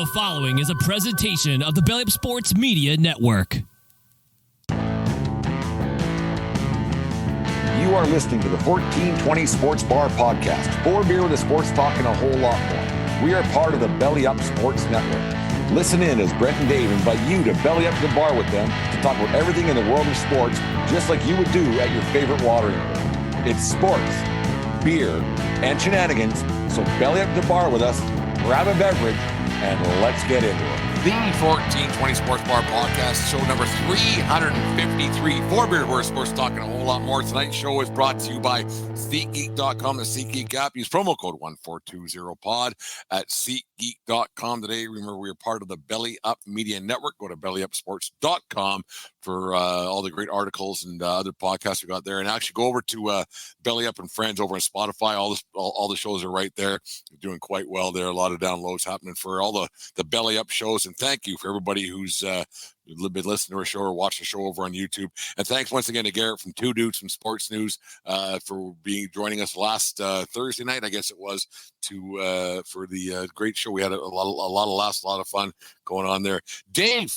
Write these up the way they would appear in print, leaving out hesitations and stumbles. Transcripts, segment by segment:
The following is a presentation of the Belly Up Sports Media Network. You are listening to the 1420 Sports Bar Podcast. 4 beer with a sports talk and a whole lot more. We are part of the Belly Up Sports Network. Listen in as Brent and Dave invite you to belly up to the bar with them to talk about everything in the world of sports, just like you would do at your favorite watering hole. It's sports, beer, and shenanigans. So belly up to the bar with us, grab a beverage, and let's get into it. The 1420 Sports Bar Podcast, show number 353. 4 beer worth sports talking a whole lot more. Tonight's show is brought to you by SeatGeek.com, the SeatGeek app. Use promo code 1420pod at SeatGeek.com today. Remember, we are part of the Belly Up Media Network. Go to BellyUpSports.com for all the great articles and other podcasts we got there. And actually go over to Belly Up and Friends over on Spotify. All the shows are right there. We're doing quite well there. A lot of downloads happening for all the Belly Up shows. And thank you for everybody who's been listening to our show or watched the show over on YouTube. And thanks once again to Garrett from Two Dudes from Sports News for joining us last Thursday night, I guess it was, for the great show. We had a lot of laughs, a lot of fun going on there. Dave,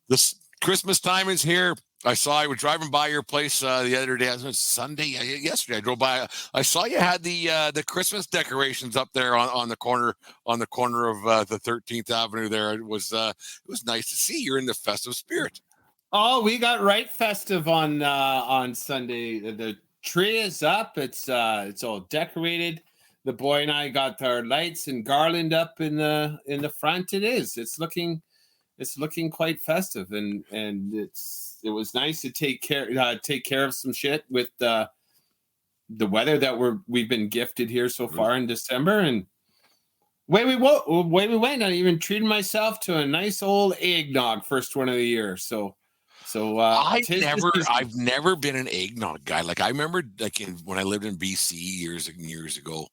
this Christmas time is here. I was driving by your place the other day. It was Sunday, yesterday. I drove by. I saw you had the Christmas decorations up there on the corner of the 13th Avenue. There, it was nice to see. You're in the festive spirit. Oh, we got right festive on Sunday. The tree is up. It's all decorated. The boy and I got our lights and garland up in the front. It's looking quite festive, and it was nice to take care of some shit with the weather that we've been gifted here so far in December. And way we went, I even treated myself to a nice old eggnog, first one of the year. So I've never been an eggnog guy. Like I remember, when I lived in BC years and years ago.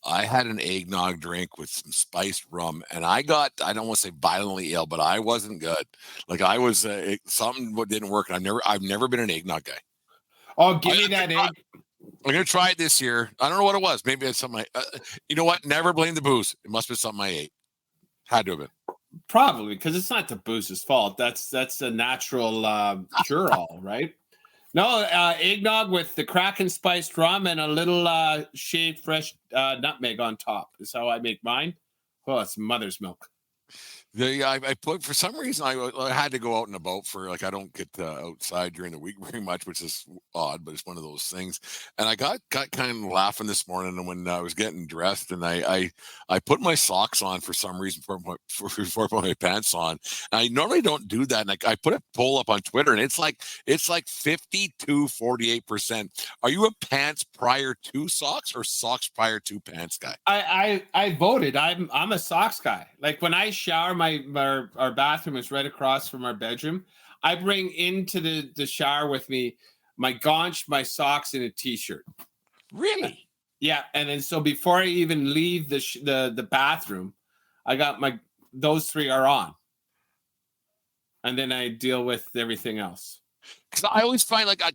I had an eggnog drink with some spiced rum, and I don't want to say violently ill, but I wasn't good. Like I was, something didn't work. And I've never been an eggnog guy. Oh, give me that egg. I'm going to try it this year. I don't know what it was. Maybe it's something you know what? Never blame the booze. It must have been something I ate. Had to have been. Probably, because it's not the booze's fault. That's a natural cure-all, right? No, eggnog with the Kraken spiced rum and a little shaved fresh nutmeg on top is how I make mine. Oh, it's mother's milk. I put, for some reason, I had to go out and about I don't get outside during the week very much, which is odd, but it's one of those things. And I got kind of laughing this morning when I was getting dressed, and I put my socks on for some reason before I put my pants on. And I normally don't do that. And I put a poll up on Twitter, and it's like 52-48%. Are you a pants prior to socks or socks prior to pants guy? I voted. I'm a socks guy. Like when I shower, our bathroom is right across from our bedroom. I bring into the shower with me my gaunch, my socks, and a t-shirt. Really? Yeah. And then so before I even leave the bathroom, I got those three are on, and then I deal with everything else. Because I always find I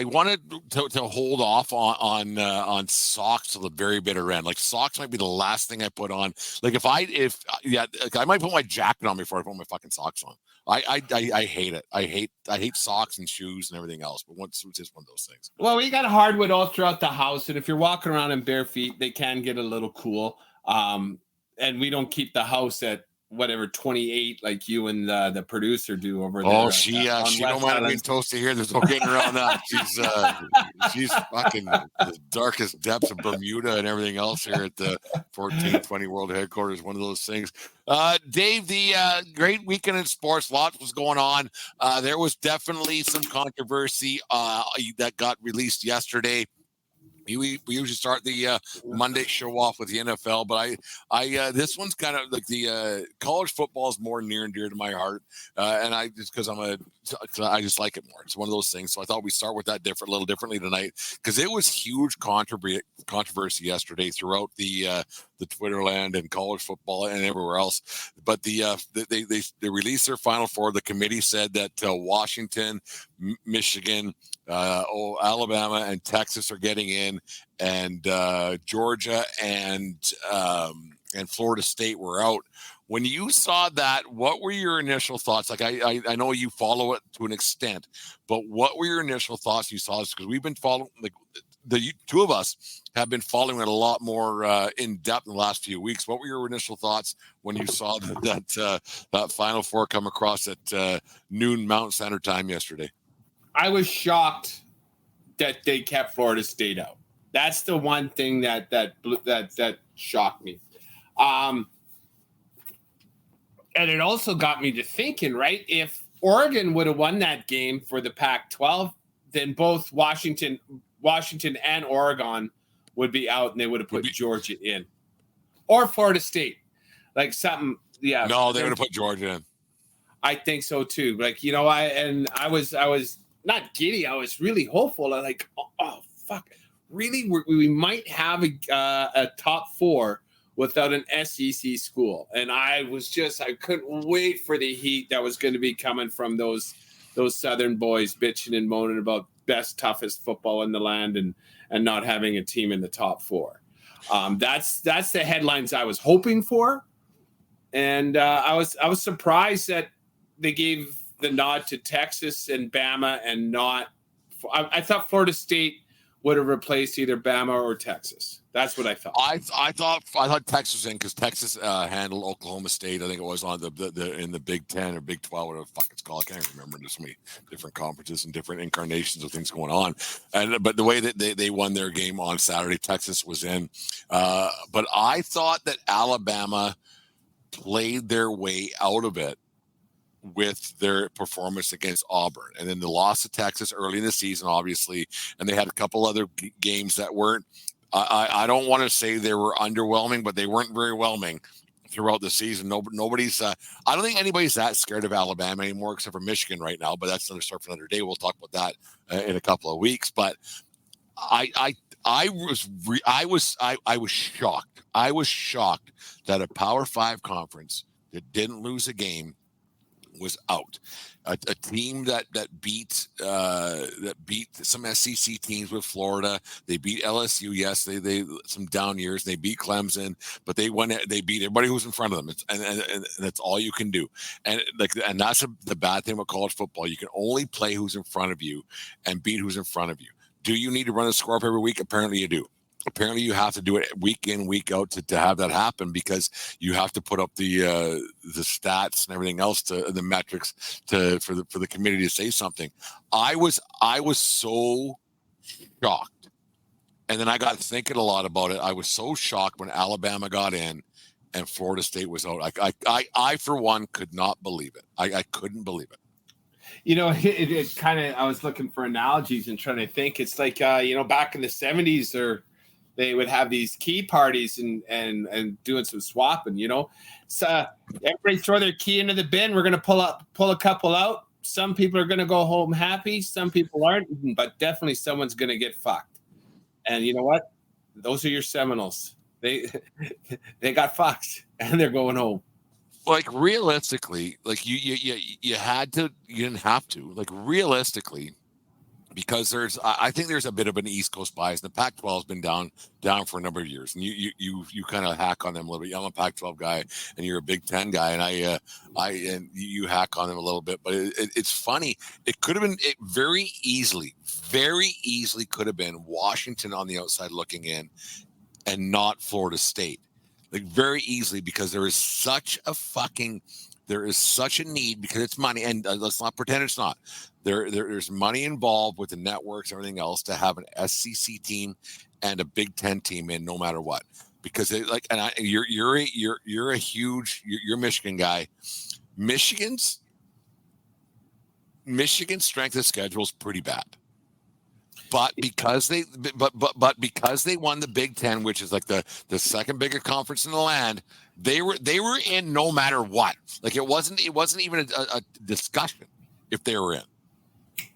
wanted to hold off on socks to the very bitter end. Like socks might be the last thing I put on. Like I might put my jacket on before I put my fucking socks on. I hate it. I hate socks and shoes and everything else. But it's just one of those things. Well, we got hardwood all throughout the house, and if you're walking around in bare feet, they can get a little cool. And we don't keep the house at whatever 28 like you and the producer do over there. Oh, she don't mind being toasty here. There's no getting around that. She's fucking the darkest depths of Bermuda and everything else here at the 1420 World Headquarters. One of those things. Dave, the great weekend in sports. Lots was going on. There was definitely some controversy that got released yesterday. We usually start the Monday show off with the NFL, but I this one's kind of like the college football is more near and dear to my heart, and I just because I just like it more. It's one of those things. So I thought we'd start with that a little differently tonight because it was huge controversy yesterday throughout the the Twitter land and college football and everywhere else. But they released their Final Four. The committee said that Washington, Michigan, Alabama, and Texas are getting in, and Georgia and Florida State were out. When you saw that, what were your initial thoughts? Like, I know you follow it to an extent, but what were your initial thoughts? You saw this because we've been following, like, the two of us have been following it a lot more in depth in the last few weeks. What were your initial thoughts when you saw that Final Four come across at noon Mountain Standard Time yesterday? I was shocked that they kept Florida State out. That's the one thing that shocked me. And it also got me to thinking, right? If Oregon would have won that game for the Pac-12, then both Washington and Oregon would be out, and they would have put Georgia in, or Florida State, like something. Yeah. No, they would have put Georgia in. I think so too. Like, you know, I was not giddy. I was really hopeful. I like, oh fuck, really? We might have a top four without an SEC school. And I couldn't wait for the heat that was going to be coming from those Southern boys bitching and moaning about best, toughest football in the land and not having a team in the top four. That's the headlines I was hoping for. And I was surprised that they gave the nod to Texas and Bama and not, I thought Florida State would have replaced either Bama or Texas. That's what I thought. I thought Texas was in because Texas handled Oklahoma State. I think it was on the in the Big 10 or Big 12, whatever the fuck it's called. I can't remember. There's so many different conferences and different incarnations of things going on. But the way that they won their game on Saturday, Texas was in. But I thought that Alabama played their way out of it with their performance against Auburn, and then the loss to Texas early in the season, obviously, and they had a couple other games that weren't. I don't want to say they were underwhelming, but they weren't very whelming throughout the season. Nobody's. I don't think anybody's that scared of Alabama anymore, except for Michigan right now. But that's another story for another day. We'll talk about that in a couple of weeks. But I was shocked. I was shocked that a Power 5 conference that didn't lose a game was out. A team that beat some SEC teams with Florida. They beat LSU. Yes, they some down years. They beat Clemson, but they beat everybody who was in front of them. And that's all you can do. And that's the bad thing about college football. You can only play who's in front of you and beat who's in front of you. Do you need to run a score up every week? Apparently you do. Apparently you have to do it week in, week out to have that happen, because you have to put up the stats and everything else, to the metrics for the committee to say something. I was so shocked. And then I got thinking a lot about it. I was so shocked when Alabama got in and Florida State was out. I for one could not believe it. I couldn't believe it. You know, it kind of, I was looking for analogies and trying to think. It's like, back in the 70s, they would have these key parties and doing some swapping, So everybody throw their key into the bin. We're going to pull a couple out. Some people are going to go home happy. Some people aren't, but definitely someone's going to get fucked. And you know what? Those are your Seminoles. They got fucked and they're going home. Like, realistically, like you didn't have to, like, realistically, because I think there's a bit of an East Coast bias. The Pac-12 has been down for a number of years, and you kind of hack on them a little bit. I'm a Pac-12 guy, and you're a Big Ten guy, and you hack on them a little bit. But it's funny. It could have been very easily could have been Washington on the outside looking in, and not Florida State. Like, very easily, because there is such a need, because it's money, and let's not pretend it's not. There's money involved with the networks, everything else, to have an SEC team and a Big Ten team in, no matter what. Because you're a huge Michigan guy. Michigan's strength of schedule is pretty bad. But because they won the Big Ten, which is like the second biggest conference in the land, they were in no matter what. Like, it wasn't even a discussion if they were in.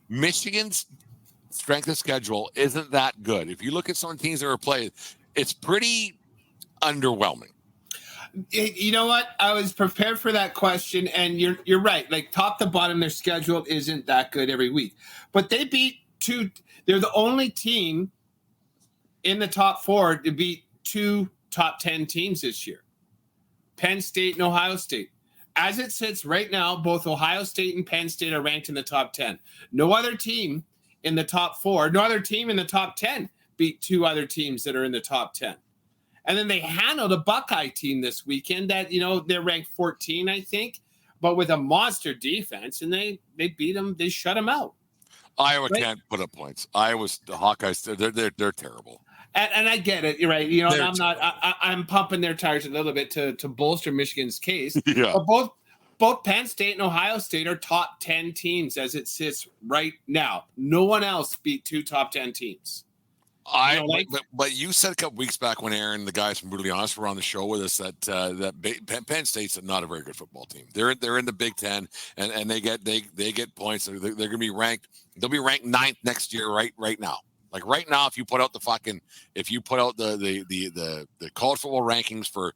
Michigan's strength of schedule isn't that good. If you look at some teams that were played, it's pretty underwhelming. You know what? I was prepared for that question, and you're right. Like top to bottom, their schedule isn't that good every week, but they beat two. They're the only team in the top four to beat two top 10 teams this year: Penn State and Ohio State. As it sits right now, both Ohio State and Penn State are ranked in the top 10. No other team in the top four, no other team in the top 10 beat two other teams that are in the top 10. And then they handled a Buckeye team this weekend that, they're ranked 14, I think, but with a monster defense, and they beat them. They shut them out. Iowa can't put up points. The Hawkeyes, they're terrible. And I get it. You're right. I'm pumping their tires a little bit to bolster Michigan's case. Yeah. But both Penn State and Ohio State are top 10 teams as it sits right now. No one else beat two top 10 teams. But you said a couple weeks back when Aaron, the guys from Brutally Honest, were on the show with us that Penn State's not a very good football team. They're in the Big Ten, and they get points. They're going to be ranked. They'll be ranked 9th next year. Right now. Like right now, if you put out the college football rankings for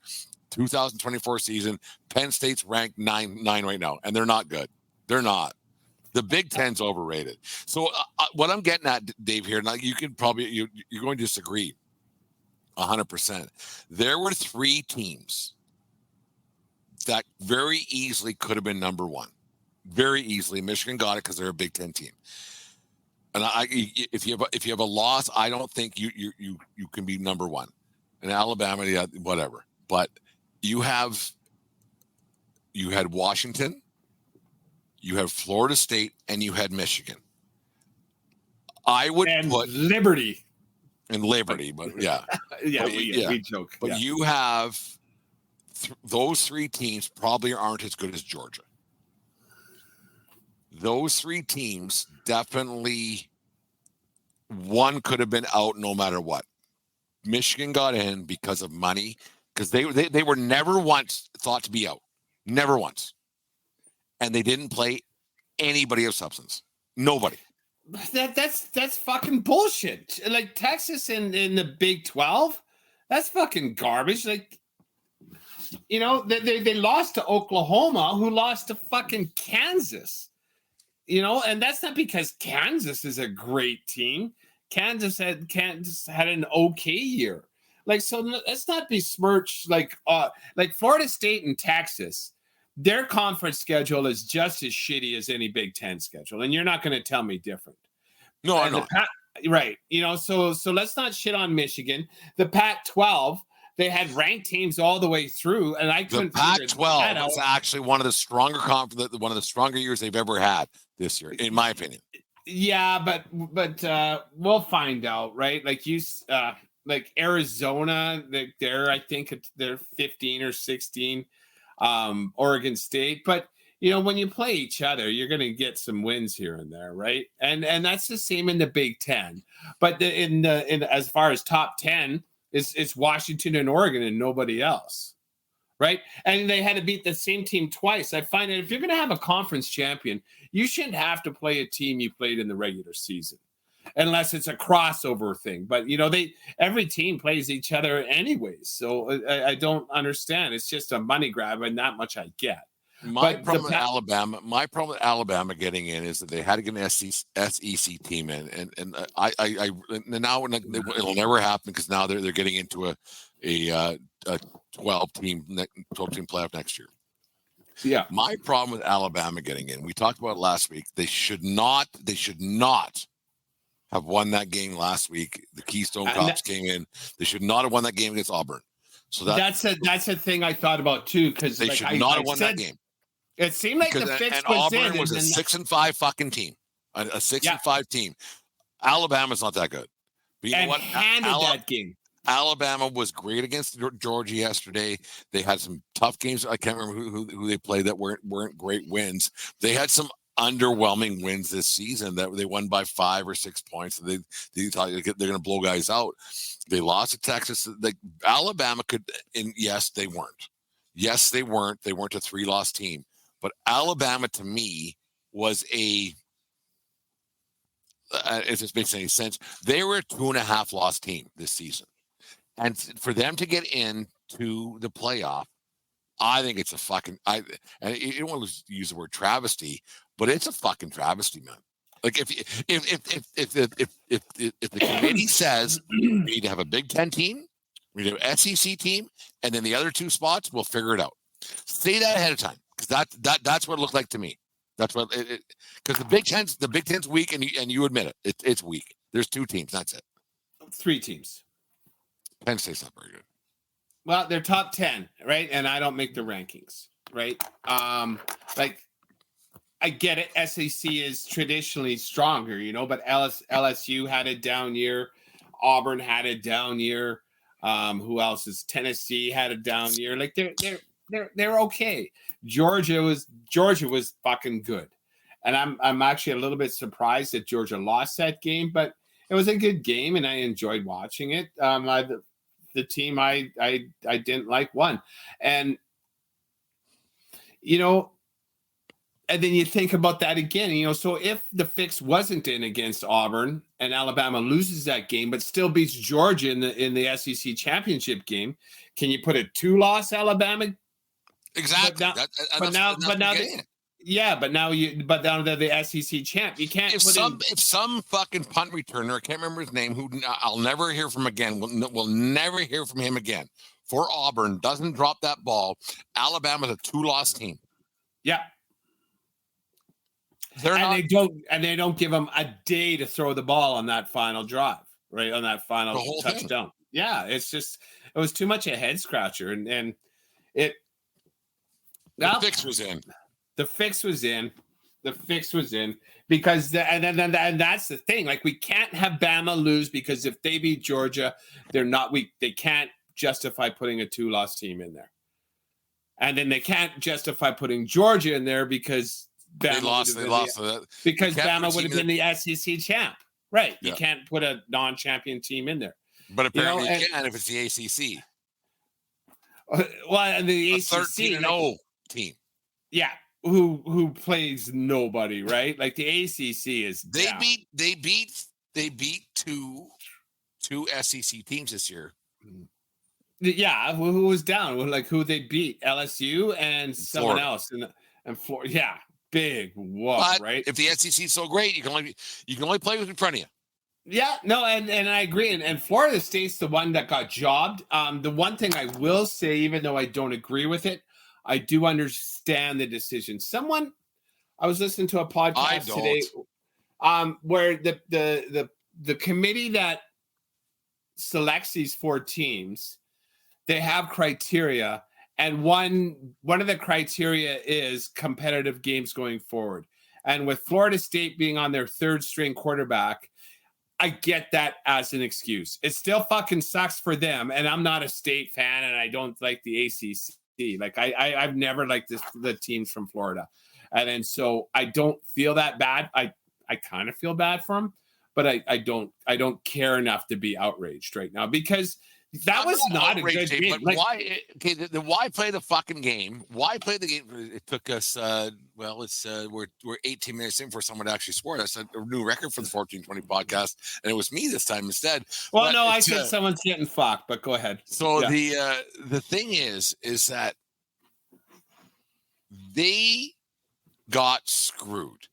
2024 season, Penn State's ranked 9 right now, and they're not good. They're not. The Big Ten's overrated. So what I'm getting at, Dave, here, now you can probably you're going to disagree 100%. There were 3 teams that very easily could have been number 1. Very easily. Michigan got it because they're a Big Ten team. And if you have a loss, I don't think you can be number 1. And Alabama, yeah, whatever. But you had Washington, you had Florida State, and you had Michigan. I would put Liberty, but yeah, we joke. But you have those 3 teams probably aren't as good as Georgia. Those 3 teams definitely, one could have been out no matter what. Michigan got in because of money, because they were never once thought to be out. Never once. And they didn't play anybody of substance. Nobody. That's fucking bullshit. Like Texas in the Big 12, that's fucking garbage. Like, they lost to Oklahoma, who lost to fucking Kansas. And that's not because Kansas is a great team. Kansas had an okay year. Like, so let's not besmirch like Florida State and Texas. Their conference schedule is just as shitty as any Big Ten schedule, and you're not going to tell me different. No, I know. Right. So let's not shit on Michigan. The Pac-12, they had ranked teams all the way through, and I couldn't. The Pac-12 was actually one of the stronger years they've ever had this year, in my opinion. Yeah, but we'll find out, right? Like Arizona, I think they're 15 or 16. Oregon State, but when you play each other, you're going to get some wins here and there, right? And that's the same in the Big Ten. But in as far as top 10, it's Washington and Oregon and nobody else, right? And they had to beat the same team twice. I find that if you're going to have a conference champion, you shouldn't have to play a team you played in the regular season, unless it's a crossover thing. But every team plays each other anyways, so I don't understand. It's just a money grab, and that much I get. My problem with Alabama getting in is that they had to get an SEC team in, and I now it'll never happen because now they're getting into a 12 team playoff next year. Yeah. My problem with Alabama getting in, we talked about it last week. They should not have won that game last week. The Keystone Cops came in. They should not have won that game against Auburn. So that's a thing I thought about too, because they should not have won that game. It seemed like the fix and was Auburn in, was a 6-5 fucking team, a 6-5 team. Alabama's not that good. But you know what? Handed that game. Alabama was great against Georgia yesterday. They had some tough games. I can't remember who they played that weren't great wins. They had some underwhelming wins this season that they won by 5 or 6 points. They thought they're going to blow guys out. They lost to Texas. Alabama could, and yes, they weren't. Yes, they weren't. They weren't a 3-loss team. But Alabama, to me, was if this makes any sense, they were a 2.5-loss team this season. And for them to get in to the playoff. I think it's a fucking and you don't want to use the word travesty, but it's a fucking travesty, man. Like if the committee says we need to have a Big Ten team, we need to have an SEC team, and then the other 2 spots, we'll figure it out. Say that ahead of time, because that's what it looked like to me. That's what because the Big Ten's weak, and you admit it. It's weak. There's 2 teams. That's it. 3 teams. Penn State's not very good. Well, they're top 10, right? And I don't make the rankings, right? Like I get it. SEC is traditionally stronger, but LSU had a down year. Auburn had a down year. Who else is Tennessee had a down year? Like they're okay. Georgia was fucking good, and I'm actually a little bit surprised that Georgia lost that game, but it was a good game and I enjoyed watching it. The team I didn't like won, and and then you think about that again, so if the fix wasn't in against Auburn and Alabama loses that game, but still beats Georgia in the SEC championship game, can you put a 2-loss Alabama? Exactly. But now they're the SEC champ. You can't. If some fucking punt returner, I can't remember his name, who I'll never hear from again. We'll never hear from him again. For Auburn, doesn't drop that ball. Alabama's a 2-loss team. Yeah. They don't give them a day to throw the ball on that final drive, right? On that final touchdown. Thing. Yeah, it was too much a head scratcher, and it. The fix was in. The fix was in. The fix was in because and that's the thing. Like we can't have Bama lose because if they beat Georgia, they're not weak. They can't justify putting a 2-loss team in there, and then they can't justify putting Georgia in there because. They lost because Bama would have been the SEC champ, right? Yeah. You can't put a non-champion team in there, but apparently you can if it's the ACC. Well, and the ACC 13-0 team, yeah, who plays nobody, right? Like the ACC is they beat two SEC teams this year. Yeah, who was down? Like who they beat? LSU and someone else, and Florida. Yeah. Big whoop, right? If the SEC is so great, you can only play what's in front of you. Yeah, no, and I agree. And Florida State's the one that got jobbed. The one thing I will say, even though I don't agree with it, I do understand the decision. I was listening to a podcast today, where the committee that selects these 4 teams, they have criteria. And one of the criteria is competitive games going forward. And with Florida State being on their 3rd string quarterback, I get that as an excuse. It still fucking sucks for them. And I'm not a State fan and I don't like the ACC. Like I've never liked the teams from Florida. And so I don't feel that bad. I kind of feel bad for them, but I don't care enough to be outraged right now because that was not a good game. But why? Okay, then why play the fucking game? Why play the game? It took us. We're 18 minutes in for someone to actually score. That's a new record for the 1420 podcast, and it was me this time instead. Well, no, I said someone's getting fucked, but go ahead. So the thing is that they got screwed.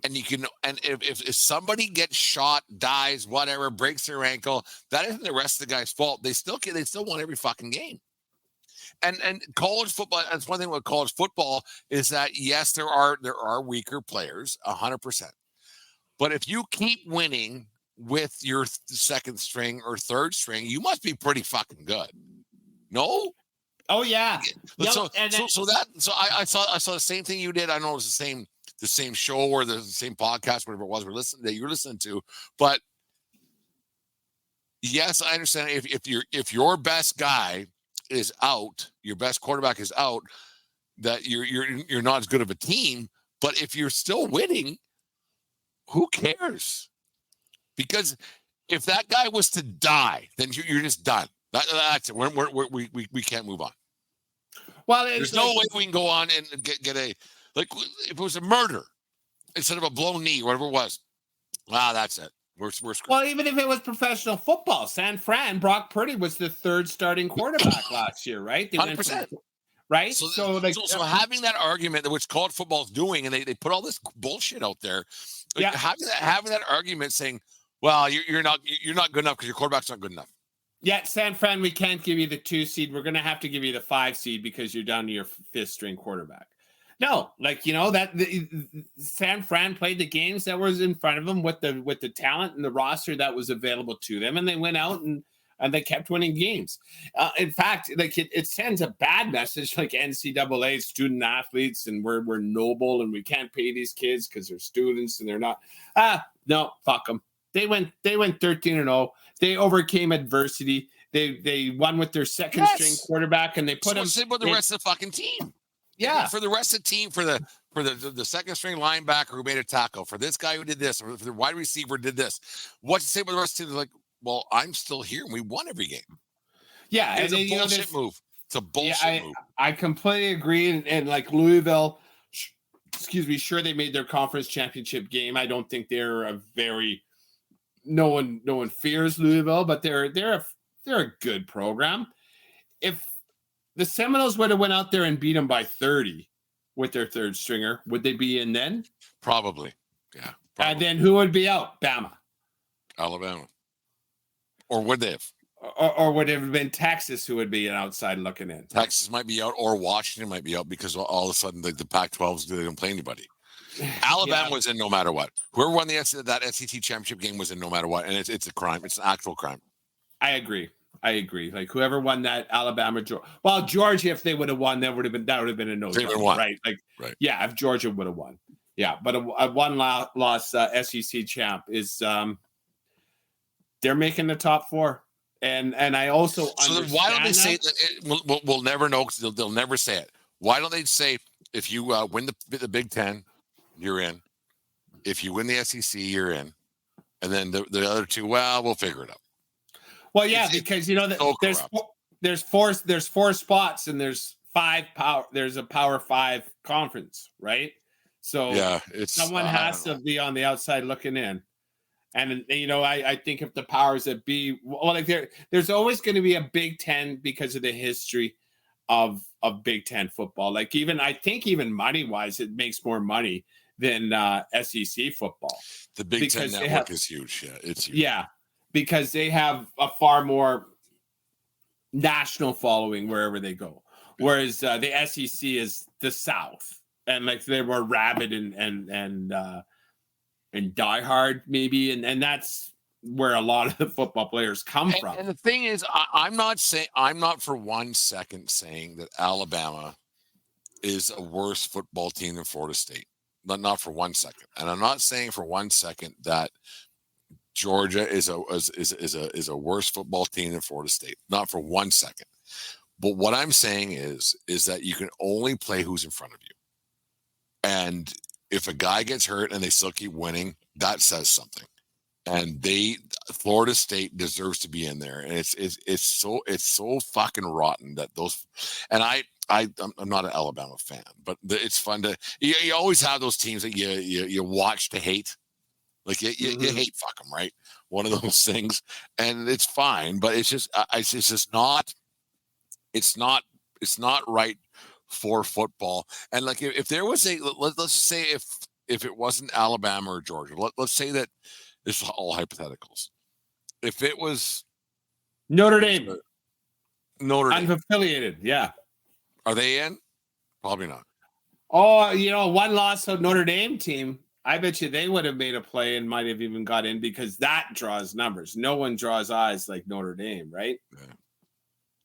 And if somebody gets shot, dies, whatever, breaks their ankle, that isn't the rest of the guy's fault. They still won every fucking game. And college football, that's one thing with college football is that yes, there are weaker players, 100%. But if you keep winning with your 2nd string or 3rd string, you must be pretty fucking good. No? Oh yeah. So I saw the same thing you did. I know it was the same show or the same podcast, whatever it was that you were listening to. But yes, I understand if your best guy is out, your best quarterback is out, that you're not as good of a team. But if you're still winning, who cares? Because if that guy was to die, then you're just done. That's it. We can't move on. Well, there's no way we can go on and get a. Like if it was a murder instead of a blown knee, whatever it was, that's it. We're screwed. Well, even if it was professional football, San Fran, Brock Purdy was the third starting quarterback last year, right? They 100%. Right? So having that argument, which college football is doing, and they put all this bullshit out there, like having that argument saying, well, you're not good enough because your quarterback's not good enough. Yeah, San Fran, we can't give you the 2 seed. We're going to have to give you the 5 seed because you're down to your 5th string quarterback. No, San Fran played the games that was in front of them with the talent and the roster that was available to them, and they went out and they kept winning games. In fact, like it sends a bad message, like NCAA student athletes, and we're noble and we can't pay these kids because they're students and they're not. No, fuck them. They went 13-0. They overcame adversity. They won with their second string quarterback, and they put them. Same with the rest of the fucking team. Yeah, for the rest of the team, for the second string linebacker who made a tackle, for this guy who did this, or for the wide receiver who did this. What's the same with the rest of the team? Like, well, I'm still here, and we won every game. Yeah, it's a bullshit move. It's a bullshit move. I completely agree, and like Louisville, sure they made their conference championship game. I don't think they're no one fears Louisville, but they're a good program. If the Seminoles would have went out there and beat them by 30 with their third stringer, would they be in then? Probably, yeah. Probably. And then who would be out? Bama, Alabama, or would they have? Or would it have been Texas who would be an outside looking in? Texas might be out, or Washington might be out because all of a sudden the Pac-12s they don't play anybody. Alabama was in no matter what. Whoever won that SEC championship game was in no matter what, and it's a crime. It's an actual crime. I agree. Like whoever won that Alabama, Georgia, if they would have won, that would have been a no. Right? Right. Yeah, if Georgia would have won. Yeah, but a one-loss SEC champ is they're making the top 4. And I also so why don't they say that? We'll never know because they'll never say it. Why don't they say if you win the Big Ten, you're in. If you win the SEC, you're in. And then the other 2, well, we'll figure it out. Well, yeah, because there's 4 spots and there's 5 power. There's a Power 5 conference, right? So yeah, someone has to be on the outside looking in. And I think if the powers that be, there's always going to be a Big Ten because of the history of Big Ten football. Like I think even money wise, it makes more money than SEC football. The Big Ten network is huge. Yeah, it's huge. Yeah, because they have a far more national following wherever they go, whereas the SEC is the South, and like they're more rabid and diehard maybe, and that's where a lot of the football players come from. And the thing is, I'm not for 1 second saying that Alabama is a worse football team than Florida State. Not for 1 second. And I'm not saying for 1 second that Georgia is a worse football team than Florida State. Not for 1 second. But what I'm saying is that you can only play who's in front of you. And if a guy gets hurt and they still keep winning, that says something. And Florida State deserves to be in there. And it's so fucking rotten that those. And I'm not an Alabama fan, but it's fun to. You always have those teams that you watch to hate. Like you hate fuck them, right? One of those things, and it's fine, but it's just not. It's not right for football. And like if there was let's say if it wasn't Alabama or Georgia, let's say that this is all hypotheticals. If it was Notre Dame, unaffiliated, yeah, are they in? Probably not. Oh, one loss of Notre Dame team. I bet you they would have made a play and might have even got in because that draws numbers. No one draws eyes like Notre Dame, right? Yeah.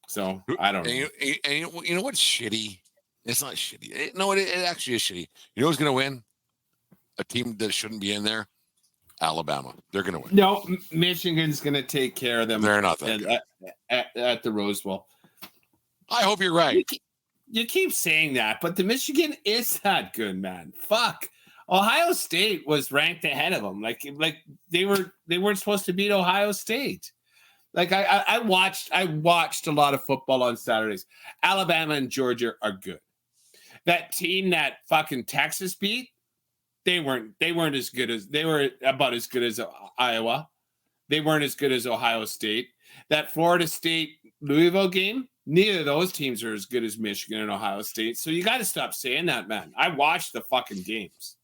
So I don't know. And you know what's shitty? It's not shitty. It actually is shitty. You know who's going to win? A team that shouldn't be in there? Alabama. They're going to win. No, Michigan's going to take care of them. They're not that good. At the Rose Bowl. I hope you're right. You keep saying that, but the Michigan is that good, man. Fuck. Ohio State was ranked ahead of them. Like they weren't supposed to beat Ohio State. Like I watched a lot of football on Saturdays. Alabama and Georgia are good. That team that fucking Texas beat, They weren't as good as they were about as good as Iowa. They weren't as good as Ohio State. That Florida State Louisville game, neither of those teams are as good as Michigan and Ohio State. So you got to stop saying that, man. I watched the fucking games.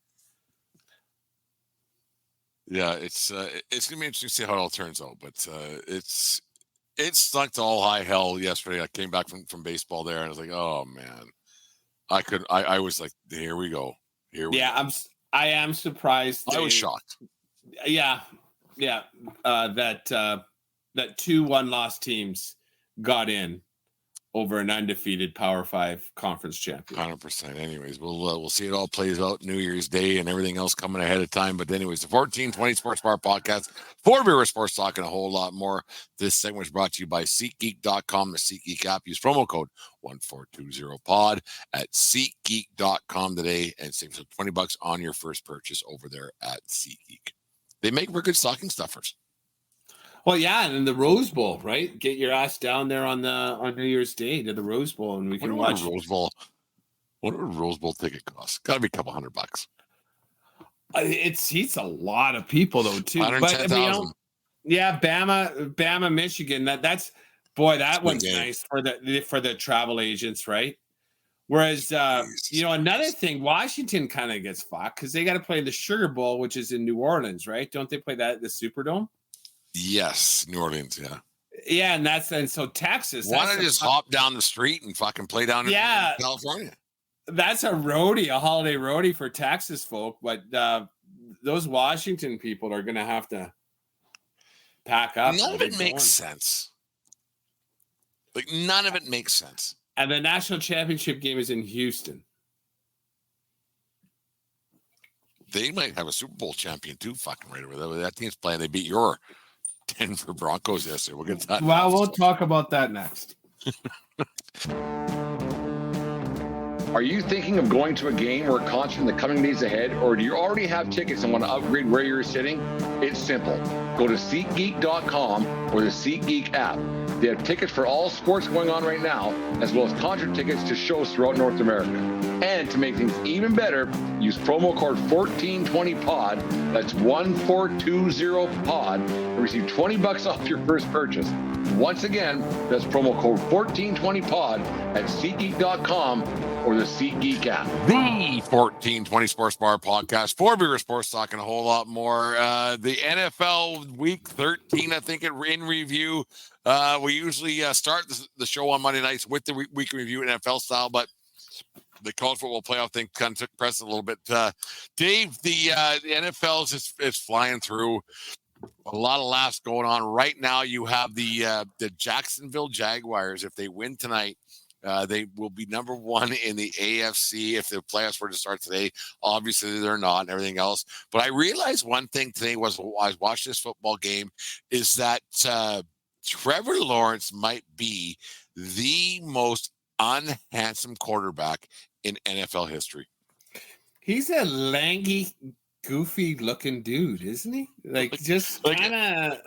Yeah, it's gonna be interesting to see how it all turns out, but it stunk to all high hell yesterday. I came back from baseball there, and I was like, oh man, I was like, here we go. I am surprised. I was shocked. Yeah. That 2-1 loss teams got in over an undefeated Power 5 conference champion. 100%. Anyways, we'll see it all plays out New Year's Day and everything else coming ahead of time. But anyways, the 1420 Sports Bar Podcast, for Beer Sports talking a whole lot more. This segment was brought to you by SeatGeek.com, the SeatGeek app. Use promo code 1420pod at SeatGeek.com today and save some $20 on your first purchase over there at SeatGeek. They make for good stocking stuffers. Well, yeah, and in the Rose Bowl, right? Get your ass down there on New Year's Day to the Rose Bowl, and we can watch Rose Bowl. What would a Rose Bowl ticket cost? Got to be a couple $100. It seats a lot of people though, too. 110,000. Yeah, Bama, Michigan. That's one's nice for the travel agents, right? Whereas, another thing, Washington kind of gets fucked because they got to play the Sugar Bowl, which is in New Orleans, right? Don't they play that at the Superdome? Yes, New Orleans, yeah. Yeah, and so Texas. Why don't I just hop down the street and fucking play down in California? That's a holiday roadie for Texas folk, but those Washington people are going to have to pack up. None of it makes sense. Like, none of it makes sense. And the national championship game is in Houston. They might have a Super Bowl champion too, fucking right over there. That team's playing. They beat your Denver Broncos yesterday. We'll get to that. Well, we'll talk about that next. Are you thinking of going to a game or a concert in the coming days ahead, or do you already have tickets and want to upgrade where you're sitting? It's simple. Go to SeatGeek.com or the SeatGeek app. They have tickets for all sports going on right now, as well as concert tickets to shows throughout North America. And to make things even better, use promo code 1420pod. That's 1420pod and receive $20 off your first purchase. Once again, that's promo code 1420pod at SeatGeek.com or the SeatGeek app. The 1420 Sports Bar Podcast, for Beer Sports talking a whole lot more. The NFL Week 13, I think, in review. We usually start the show on Monday nights with the week review NFL style, but the college football playoff thing kind of took precedent a little bit. Dave, the NFL is flying through. A lot of laughs going on right now. You have the Jacksonville Jaguars. If they win tonight, they will be number one in the AFC if the playoffs were to start today. Obviously, they're not and everything else. But I realized one thing today was I was watching this football game is that Trevor Lawrence might be the most unhandsome quarterback in NFL history. He's a lanky, goofy looking dude, isn't he? Just kind of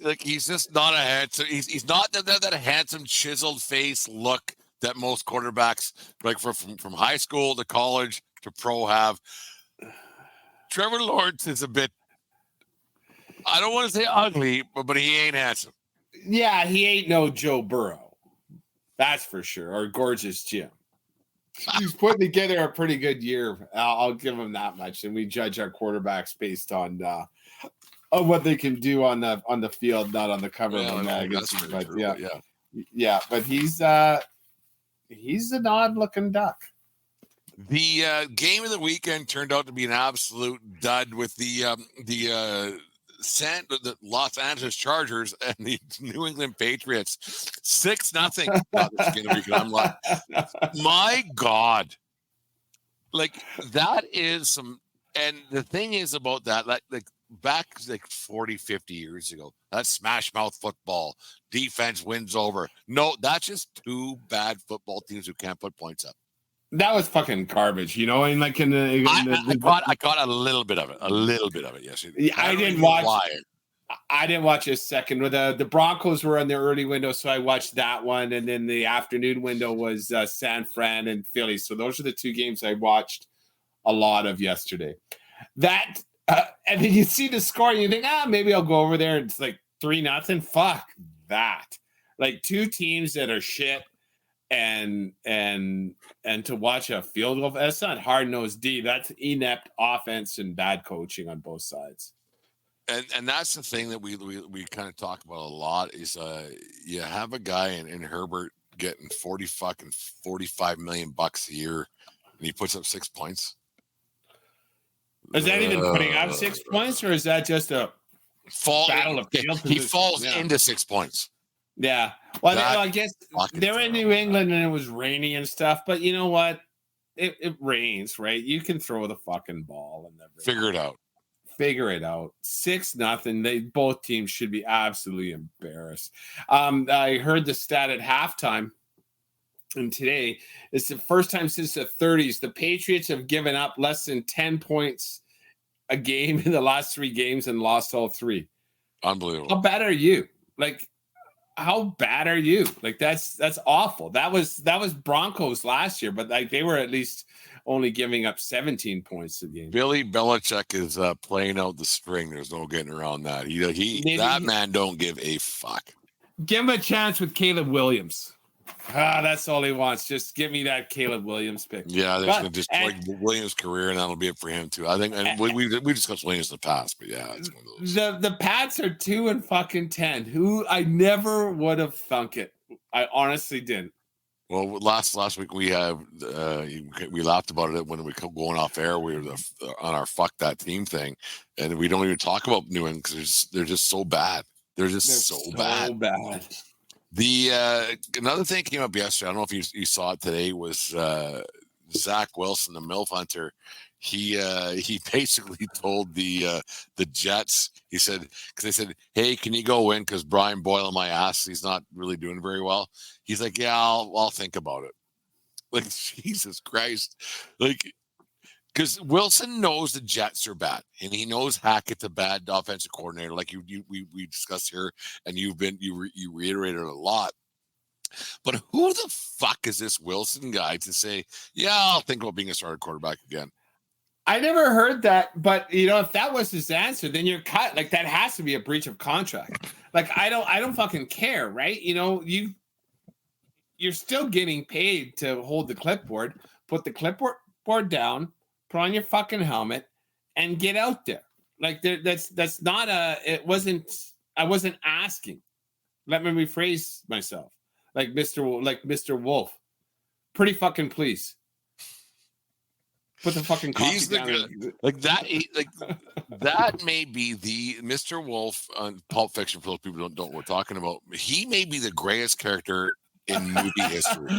like he's just not a handsome. He's not that handsome chiseled face look that most quarterbacks like from high school to college to pro have. Trevor Lawrence is a bit. I don't want to say ugly, but he ain't handsome. Yeah, he ain't no Joe Burrow. That's for sure. Or Gorgeous Jim. He's putting together a pretty good year. I'll give him that much. And we judge our quarterbacks based on what they can do on the field, not on the cover of the magazine. But yeah. But he's an odd looking duck. The game of the weekend turned out to be an absolute dud with the Los Angeles Chargers and the New England Patriots 6-0. I'm like, my God, like that is some. And the thing is about that, like back like 40, 50 years ago, that's smash mouth football. Defense wins over. No, that's just two bad football teams who can't put points up. That was fucking garbage, you know. And like I caught a little bit of it. Yes, I didn't watch a second. The Broncos were on their early window, so I watched that one, and then the afternoon window was San Fran and Philly. So those are the two games I watched a lot of yesterday. That and then you see the score and you think, maybe I'll go over there. And it's like 3-0. Fuck that. Like two teams that are shit, and to watch a field goal, that's not hard-nosed D. That's inept offense and bad coaching on both sides. And that's the thing that we kind of talk about a lot is you have a guy in Herbert getting 45 million bucks a year, and he puts up 6 points. Is that even putting up 6 points, or is that just a battle of field position? He falls into 6 points. Yeah. Well, I guess they were in New England and it was rainy and stuff, but you know what? It rains, right? You can throw the fucking ball and everything. Figure it out. 6-0. Both teams should be absolutely embarrassed. I heard the stat at halftime, and today it's the first time since the 30s the Patriots have given up less than 10 points a game in the last 3 games and lost all 3. Unbelievable. How bad are you? Like, how bad are you? Like, that's awful. That was Broncos last year, but like they were at least only giving up 17 points a game. Billy Belichick is playing out the string. There's no getting around that. That man don't give a fuck. Give him a chance with Caleb Williams. That's all he wants. Just give me that Caleb Williams pick. Yeah, that's going to destroy Williams' career, and that'll be it for him too. I think, and we discussed Williams in the past, but yeah, it's one of those. The Pats are 2-10. Who I never would have thunk it. I honestly didn't. Well, last week we laughed about it when we were going off air. We were on our fuck that team thing, and we don't even talk about New England because they're just so bad. They're so bad. The another thing came up yesterday. I don't know if you saw it today. Was Zach Wilson, the MILF hunter? He basically told the Jets. He said, because they said, "Hey, can you go in? Because Brian Boyle on my ass, he's not really doing very well." He's like, "Yeah, I'll think about it." Like, Jesus Christ, like. Because Wilson knows the Jets are bad, and he knows Hackett's a bad offensive coordinator, like we discussed here, and you reiterated a lot. But who the fuck is this Wilson guy to say, "Yeah, I'll think about being a starter quarterback again"? I never heard that, but if that was his answer, then you're cut. Like, that has to be a breach of contract. Like, I don't fucking care, right? You're still getting paid to hold the clipboard. Put the clipboard down. Put on your fucking helmet and get out there. Like, that's not I wasn't asking. Let me rephrase myself. Like Mr. Wolf. Pretty fucking please. Put the fucking coffee down. That may be the Mr. Wolf on Pulp Fiction, for those people who don't know what we're talking about. He may be the greatest character in movie history.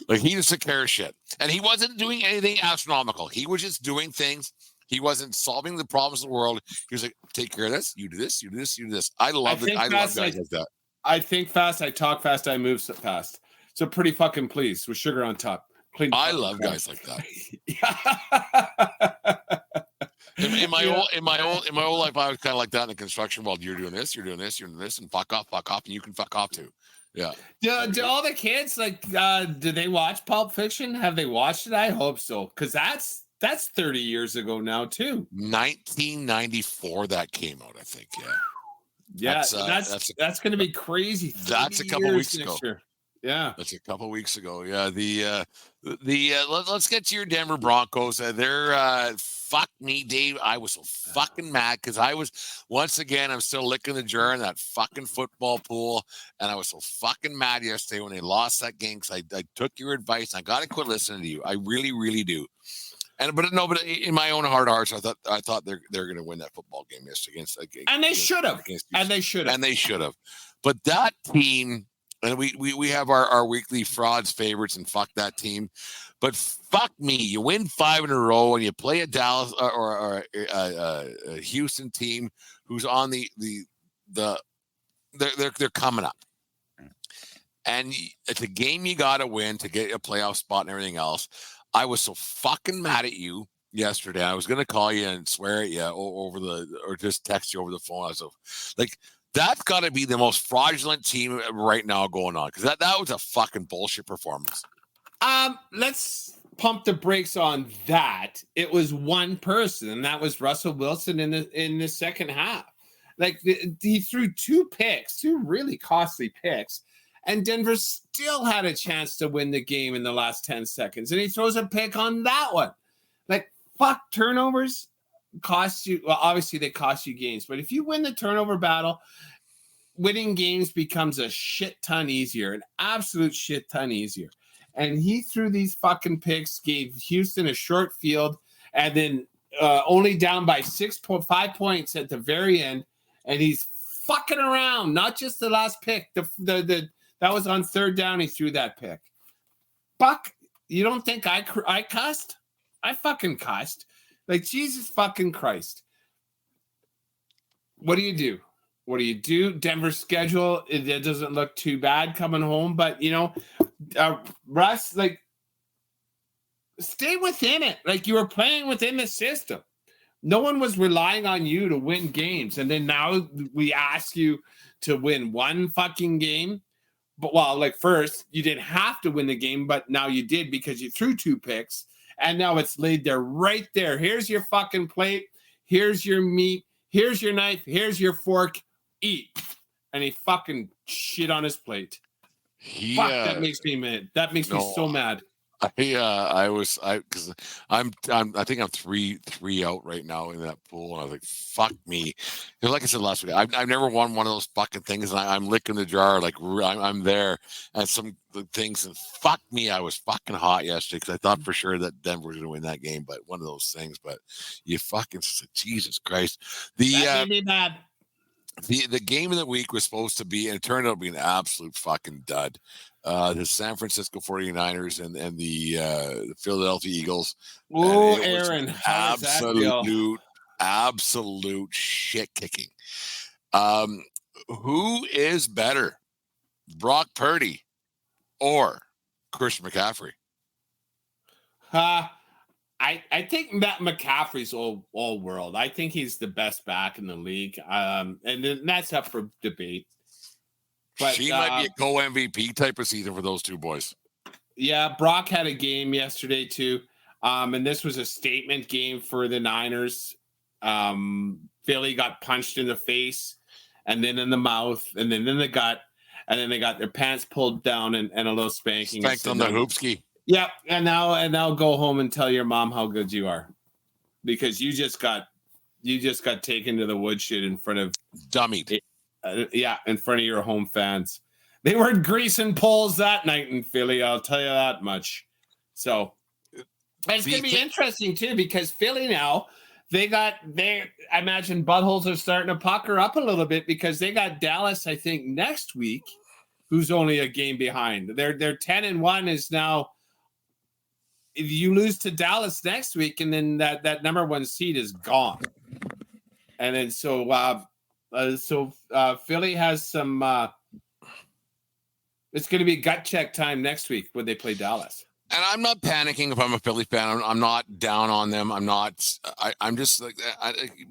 Like, he just took care of shit, and he wasn't doing anything astronomical. He was just doing things. He wasn't solving the problems of the world. He was like, "Take care of this. You do this. You do this. You do this." I love guys like that. I think fast. I talk fast. I move fast. So pretty fucking please with sugar on top. I love guys like that. In my old life, I was kind of like that in the construction world. You're doing this. You're doing this. You're doing this, and fuck off, and you can fuck off too. Yeah. Do all the kids do they watch Pulp Fiction? Have they watched it? I hope so, because that's 30 years ago now too. 1994 that came out, I think. Yeah. That's going to be crazy. That's a couple weeks ago. Yeah, that's a couple weeks ago. Yeah, let's get to your Denver Broncos. They're fuck me, Dave. I was so fucking mad because I'm still licking the jar in that fucking football pool, and I was so fucking mad yesterday when they lost that game because I took your advice. I got to quit listening to you. I really, really do. But in my own heart of hearts, I thought they're going to win that football game yesterday and they should have. But that team. And we have our weekly frauds favorites, and fuck that team. But fuck me, you win 5 in a row and you play a Dallas or a Houston team who's on they're coming up. And it's a game you got to win to get a playoff spot and everything else. I was so fucking mad at you yesterday. I was going to call you and swear at you or just text you over the phone. I was like, that's got to be the most fraudulent team right now going on, because that was a fucking bullshit performance. Let's pumped the brakes on that, it was one person, and that was Russell Wilson in the second half. Like he threw two really costly picks, and Denver still had a chance to win the game in the last 10 seconds. And he throws a pick on that one. Like, fuck, turnovers cost you. Well, obviously they cost you games, but if you win the turnover battle, winning games becomes a shit ton easier, an absolute shit ton easier. And he threw these fucking picks, gave Houston a short field, and then only down by 5 points at the very end. And he's fucking around. Not just the last pick. That was on third down. He threw that pick. Fuck. You don't think I cussed? I fucking cussed. Like, Jesus fucking Christ. What do you do? What do you do? Denver's schedule, it doesn't look too bad coming home. But, Russ, like, stay within it. Like, you were playing within the system. No one was relying on you to win games. And then now we ask you to win one fucking game. But, well, like, first, you didn't have to win the game, but now you did because you threw two picks. And now it's laid there right there. Here's your fucking plate. Here's your meat. Here's your knife. Here's your fork. Eat. And he fucking shit on his plate. Fuck, that makes me mad. That makes me so mad. I think I'm 3 out right now in that pool, and I was like, fuck me. Because like I said last week, I've never won one of those fucking things, and I'm licking the jar like I'm there, and some things, and fuck me, I was fucking hot yesterday because I thought for sure that Denver was going to win that game, but one of those things. But you fucking Jesus Christ, that made me mad. The game of the week was supposed to be, and it turned out to be an absolute fucking dud. The San Francisco 49ers and the Philadelphia Eagles. Oh, Aaron. Absolute shit kicking. Who is better, Brock Purdy or Christian McCaffrey? I think Matt McCaffrey's all world. I think he's the best back in the league. And that's up for debate. But she might be a co-MVP type of season for those two boys. Yeah, Brock had a game yesterday too. And this was a statement game for the Niners. Philly got punched in the face and then in the mouth and then in the gut. And then they got their pants pulled down and a little spanking. Spanked on the hoopski. Yep. And now go home and tell your mom how good you are. Because you just got taken to the woodshed in front of dummied. In front of your home fans. They weren't greasing poles that night in Philly, I'll tell you that much. So it's going to be interesting too, because Philly now, I imagine buttholes are starting to pucker up a little bit because they got Dallas, I think, next week, who's only a game behind. Their 10-1 is now, if you lose to Dallas next week, and then that number one seed is gone. And then so Philly has some. It's going to be gut check time next week when they play Dallas. And I'm not panicking if I'm a Philly fan. I'm not down on them. I'm just like,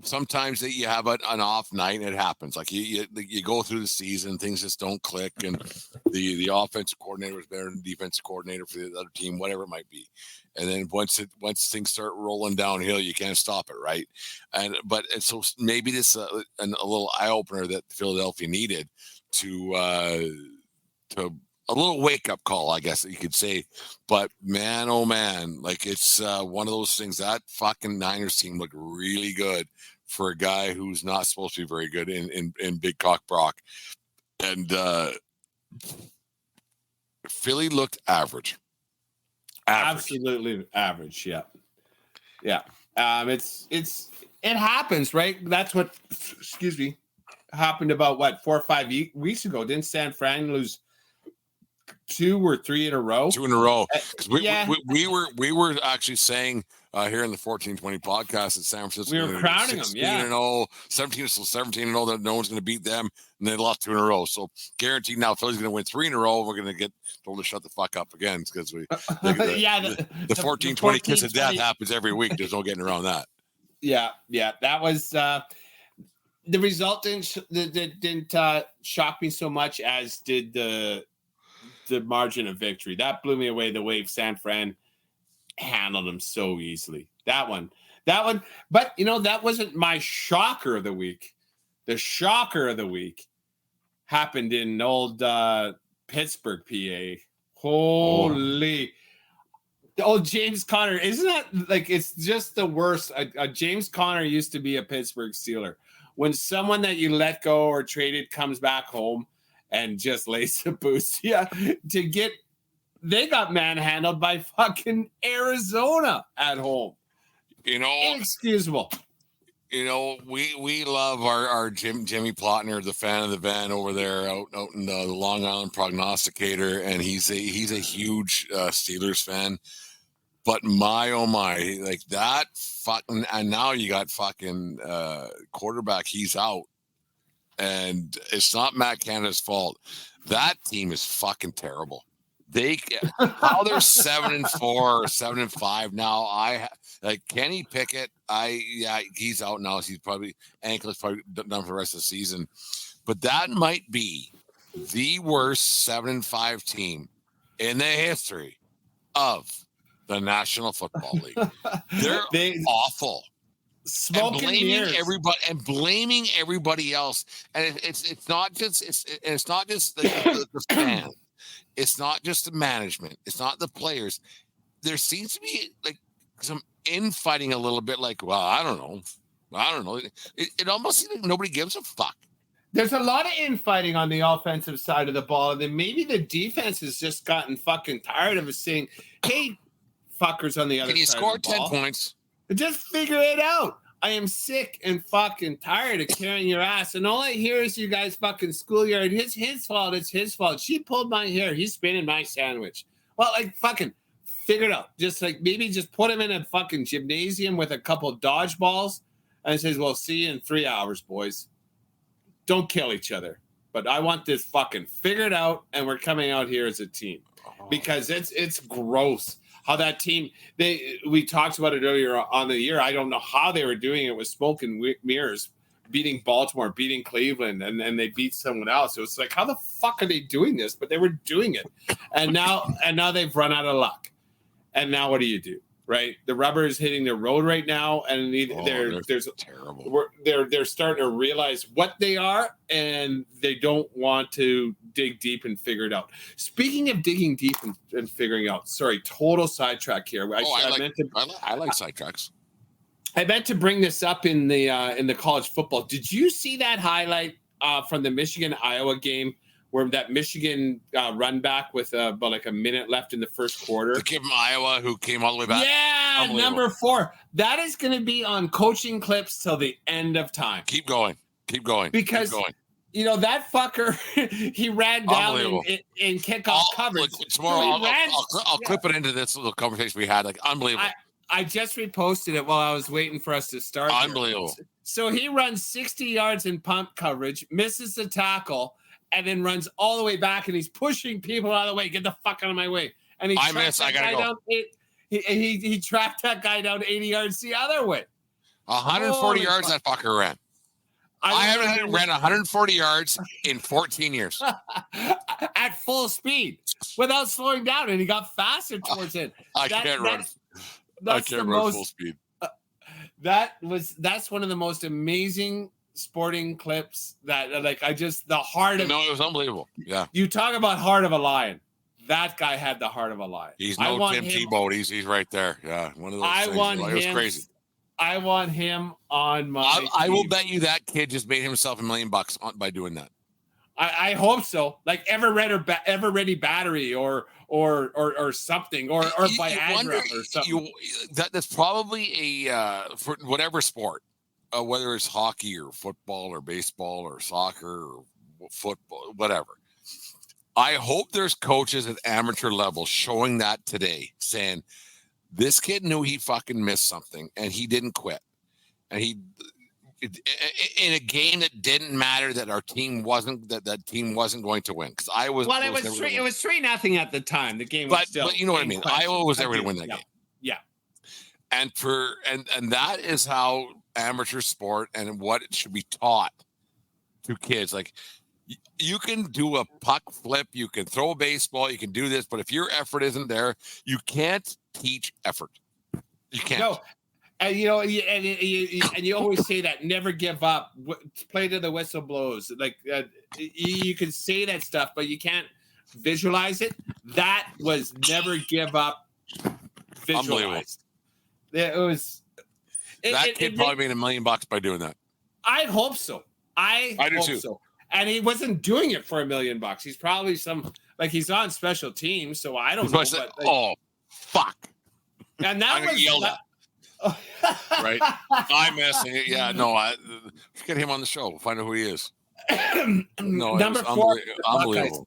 sometimes that you have an off night and it happens. Like you go through the season, things just don't click, and the offensive coordinator is better than the defensive coordinator for the other team, whatever it might be. And then once things start rolling downhill, you can't stop it, right? But so maybe this a little eye opener that Philadelphia needed to a little wake up call, I guess you could say. But man, oh man, like it's one of those things. That fucking Niners team looked really good for a guy who's not supposed to be very good in Big Cock Brock, and Philly looked average. Absolutely average. Yeah. It happens, right? That's what happened about 4 or 5 weeks ago. Didn't San Fran lose 2 or 3 in a row? 2 in a row. Because we were actually saying here in the 1420 podcast that San Francisco, we were crowning them, 16-0, 17-0, that no one's going to beat them, and they lost 2 in a row. So guaranteed now Philly's going to win 3 in a row. We're going to get told to shut the fuck up again because the 1420 kiss of death happens every week. There's no getting around that. Yeah. That was the result didn't shock me so much as did the margin of victory. That blew me away, the way San Fran handled them so easily. That one. But, that wasn't my shocker of the week. The shocker of the week happened in old Pittsburgh, PA. Holy. Oh, James Conner. Isn't that like, it's just the worst. James Conner used to be a Pittsburgh Steeler. When someone that you let go or traded comes back home and just lays the boots, they got manhandled by fucking Arizona at home. Inexcusable. We love our Jimmy Plotner, the fan of the van over there out in the Long Island prognosticator, and he's a huge Steelers fan. But my oh my, like that fucking, and now you got fucking quarterback, he's out, and it's not Matt Canada's fault. That team is fucking terrible. How they're 7-4 or 7-5 now. Kenny Pickett. He's out now. He's probably ankle is probably done for the rest of the season. But that might be the worst 7-5 team in the history of the National Football League. They're awful. Blaming everybody else, and it's not just the fans. It's not just the management. It's not the players. There seems to be like some infighting a little bit. Like, well, I don't know. It almost seems like nobody gives a fuck. There's a lot of infighting on the offensive side of the ball, and then maybe the defense has just gotten fucking tired of us saying, "Hey, fuckers on the other side." Can you score 10 points? Just figure it out. I am sick and fucking tired of carrying your ass. And all I hear is you guys fucking schoolyard. It's his fault. It's his fault. She pulled my hair. He's spinning my sandwich. Well, like, fucking figure it out. Just like maybe just put him in a fucking gymnasium with a couple of dodgeballs and says, well, see you in 3 hours, boys. Don't kill each other. But I want this fucking figured out, and we're coming out here as a team. Because it's gross. How that team, we talked about it earlier on the year. I don't know how they were doing it with smoke and mirrors, beating Baltimore, beating Cleveland, and then they beat someone else. It was like, how the fuck are they doing this? But they were doing it. And now they've run out of luck. And now what do you do? Right? The rubber is hitting the road right now, and they're terrible. They're starting to realize what they are, and they don't want to dig deep and figure it out. Speaking of digging deep and figuring out, sorry, total sidetrack here. I like sidetracks. I meant to bring this up in the college football. Did you see that highlight from the Michigan-Iowa game where that Michigan run back with about like a minute left in the first quarter? The kid from Iowa who came all the way back? Yeah, number 4. That is going to be on coaching clips till the end of time. Keep going. Because that fucker, he ran down in kickoff coverage. Look, tomorrow I'll clip it into this little conversation we had. Like, unbelievable. I just reposted it while I was waiting for us to start. Unbelievable. Here. So he runs 60 yards in pump coverage, misses the tackle, and then runs all the way back, and he's pushing people out of the way. Get the fuck out of my way. And he he tracked that guy down 80 yards the other way. 140 yards that fucker ran. I haven't ran 140 yards in 14 years. At full speed without slowing down, and he got faster towards it. I can't run full speed. That's one of the most amazing sporting clips that the heart of. No, it was unbelievable. Yeah. You talk about heart of a lion. That guy had the heart of a lion. He's no Tim Tebow. He's right there. Yeah. One of those things. It was crazy. I want him on my I will bet you that kid just made himself $1 million by doing that. I hope so. Like Ever Ready Battery or something or Viagra or something. That's probably for whatever sport, whether it's hockey or football or baseball or soccer or football, whatever. I hope there's coaches at amateur level showing that today, saying this kid knew he fucking missed something and he didn't quit, and he. In a game that didn't matter, that our team wasn't that team wasn't going to win, because Iowa was. Well, it was 3-0 at the time. The game, was but you know what I mean. Iowa was never going to win that game. Yeah, and that is how amateur sport and what it should be taught to kids. Like, you can do a puck flip, you can throw a baseball, you can do this, but if your effort isn't there, you can't teach effort. You can't. No. And you always say that never give up. Play to the whistle blows. Like you can say that stuff, but you can't visualize it. That was never give up. Visualized. It was. That kid probably made $1 million by doing that. I hope so. I do hope too. so. And he wasn't doing it for $1 million. He's probably he's on special teams, so I don't know. Oh, fuck! And that was yelled at. Right? I'm missing it. Yeah, no, let's get him on the show. We'll find out who he is. No, number 4, unbelievable.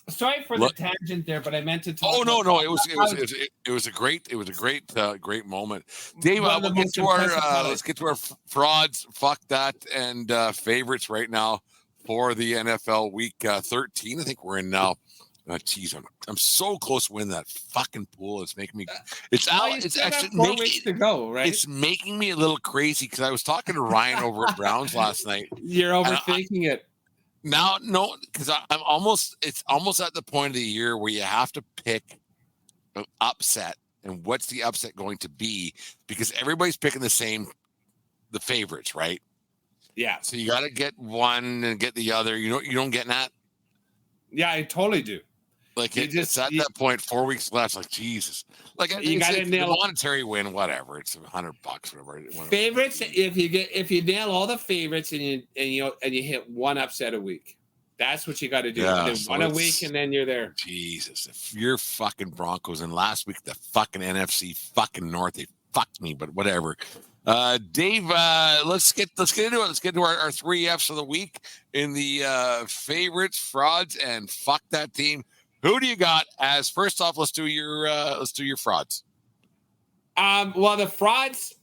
Sorry for the tangent there, but I meant to talk. Oh no, it was a great moment. Dave, let's get to our frauds, fuck that, and favorites right now for the NFL Week 13. I think we're in now. Geez, I'm so close to winning that fucking pool. It's making me. It's out. It's actually 4 weeks to go, right? It's making me a little crazy because I was talking to Ryan over at Browns last night. You're overthinking it. Now, no, because I'm almost. It's almost at the point of the year where you have to pick an upset, and what's the upset going to be? Because everybody's picking the favorites, right? Yeah. So you got to get one and get the other. You don't get that. Yeah, I totally do. Like it's at that point, 4 weeks left. Like Jesus, like you got to nail the monetary win, whatever. It's $100, whatever. Favorites. If you nail all the favorites and you hit one upset a week, that's what you got to do. Yeah, one a week, and then you're there. Jesus, if you're fucking Broncos, and last week the fucking NFC fucking North, they fucked me, but whatever. Dave, let's get into it. Let's get to our 3 Fs of the week in the favorites, frauds, and fuck that team. Who do you got as first off? Let's do your frauds. Well, the frauds,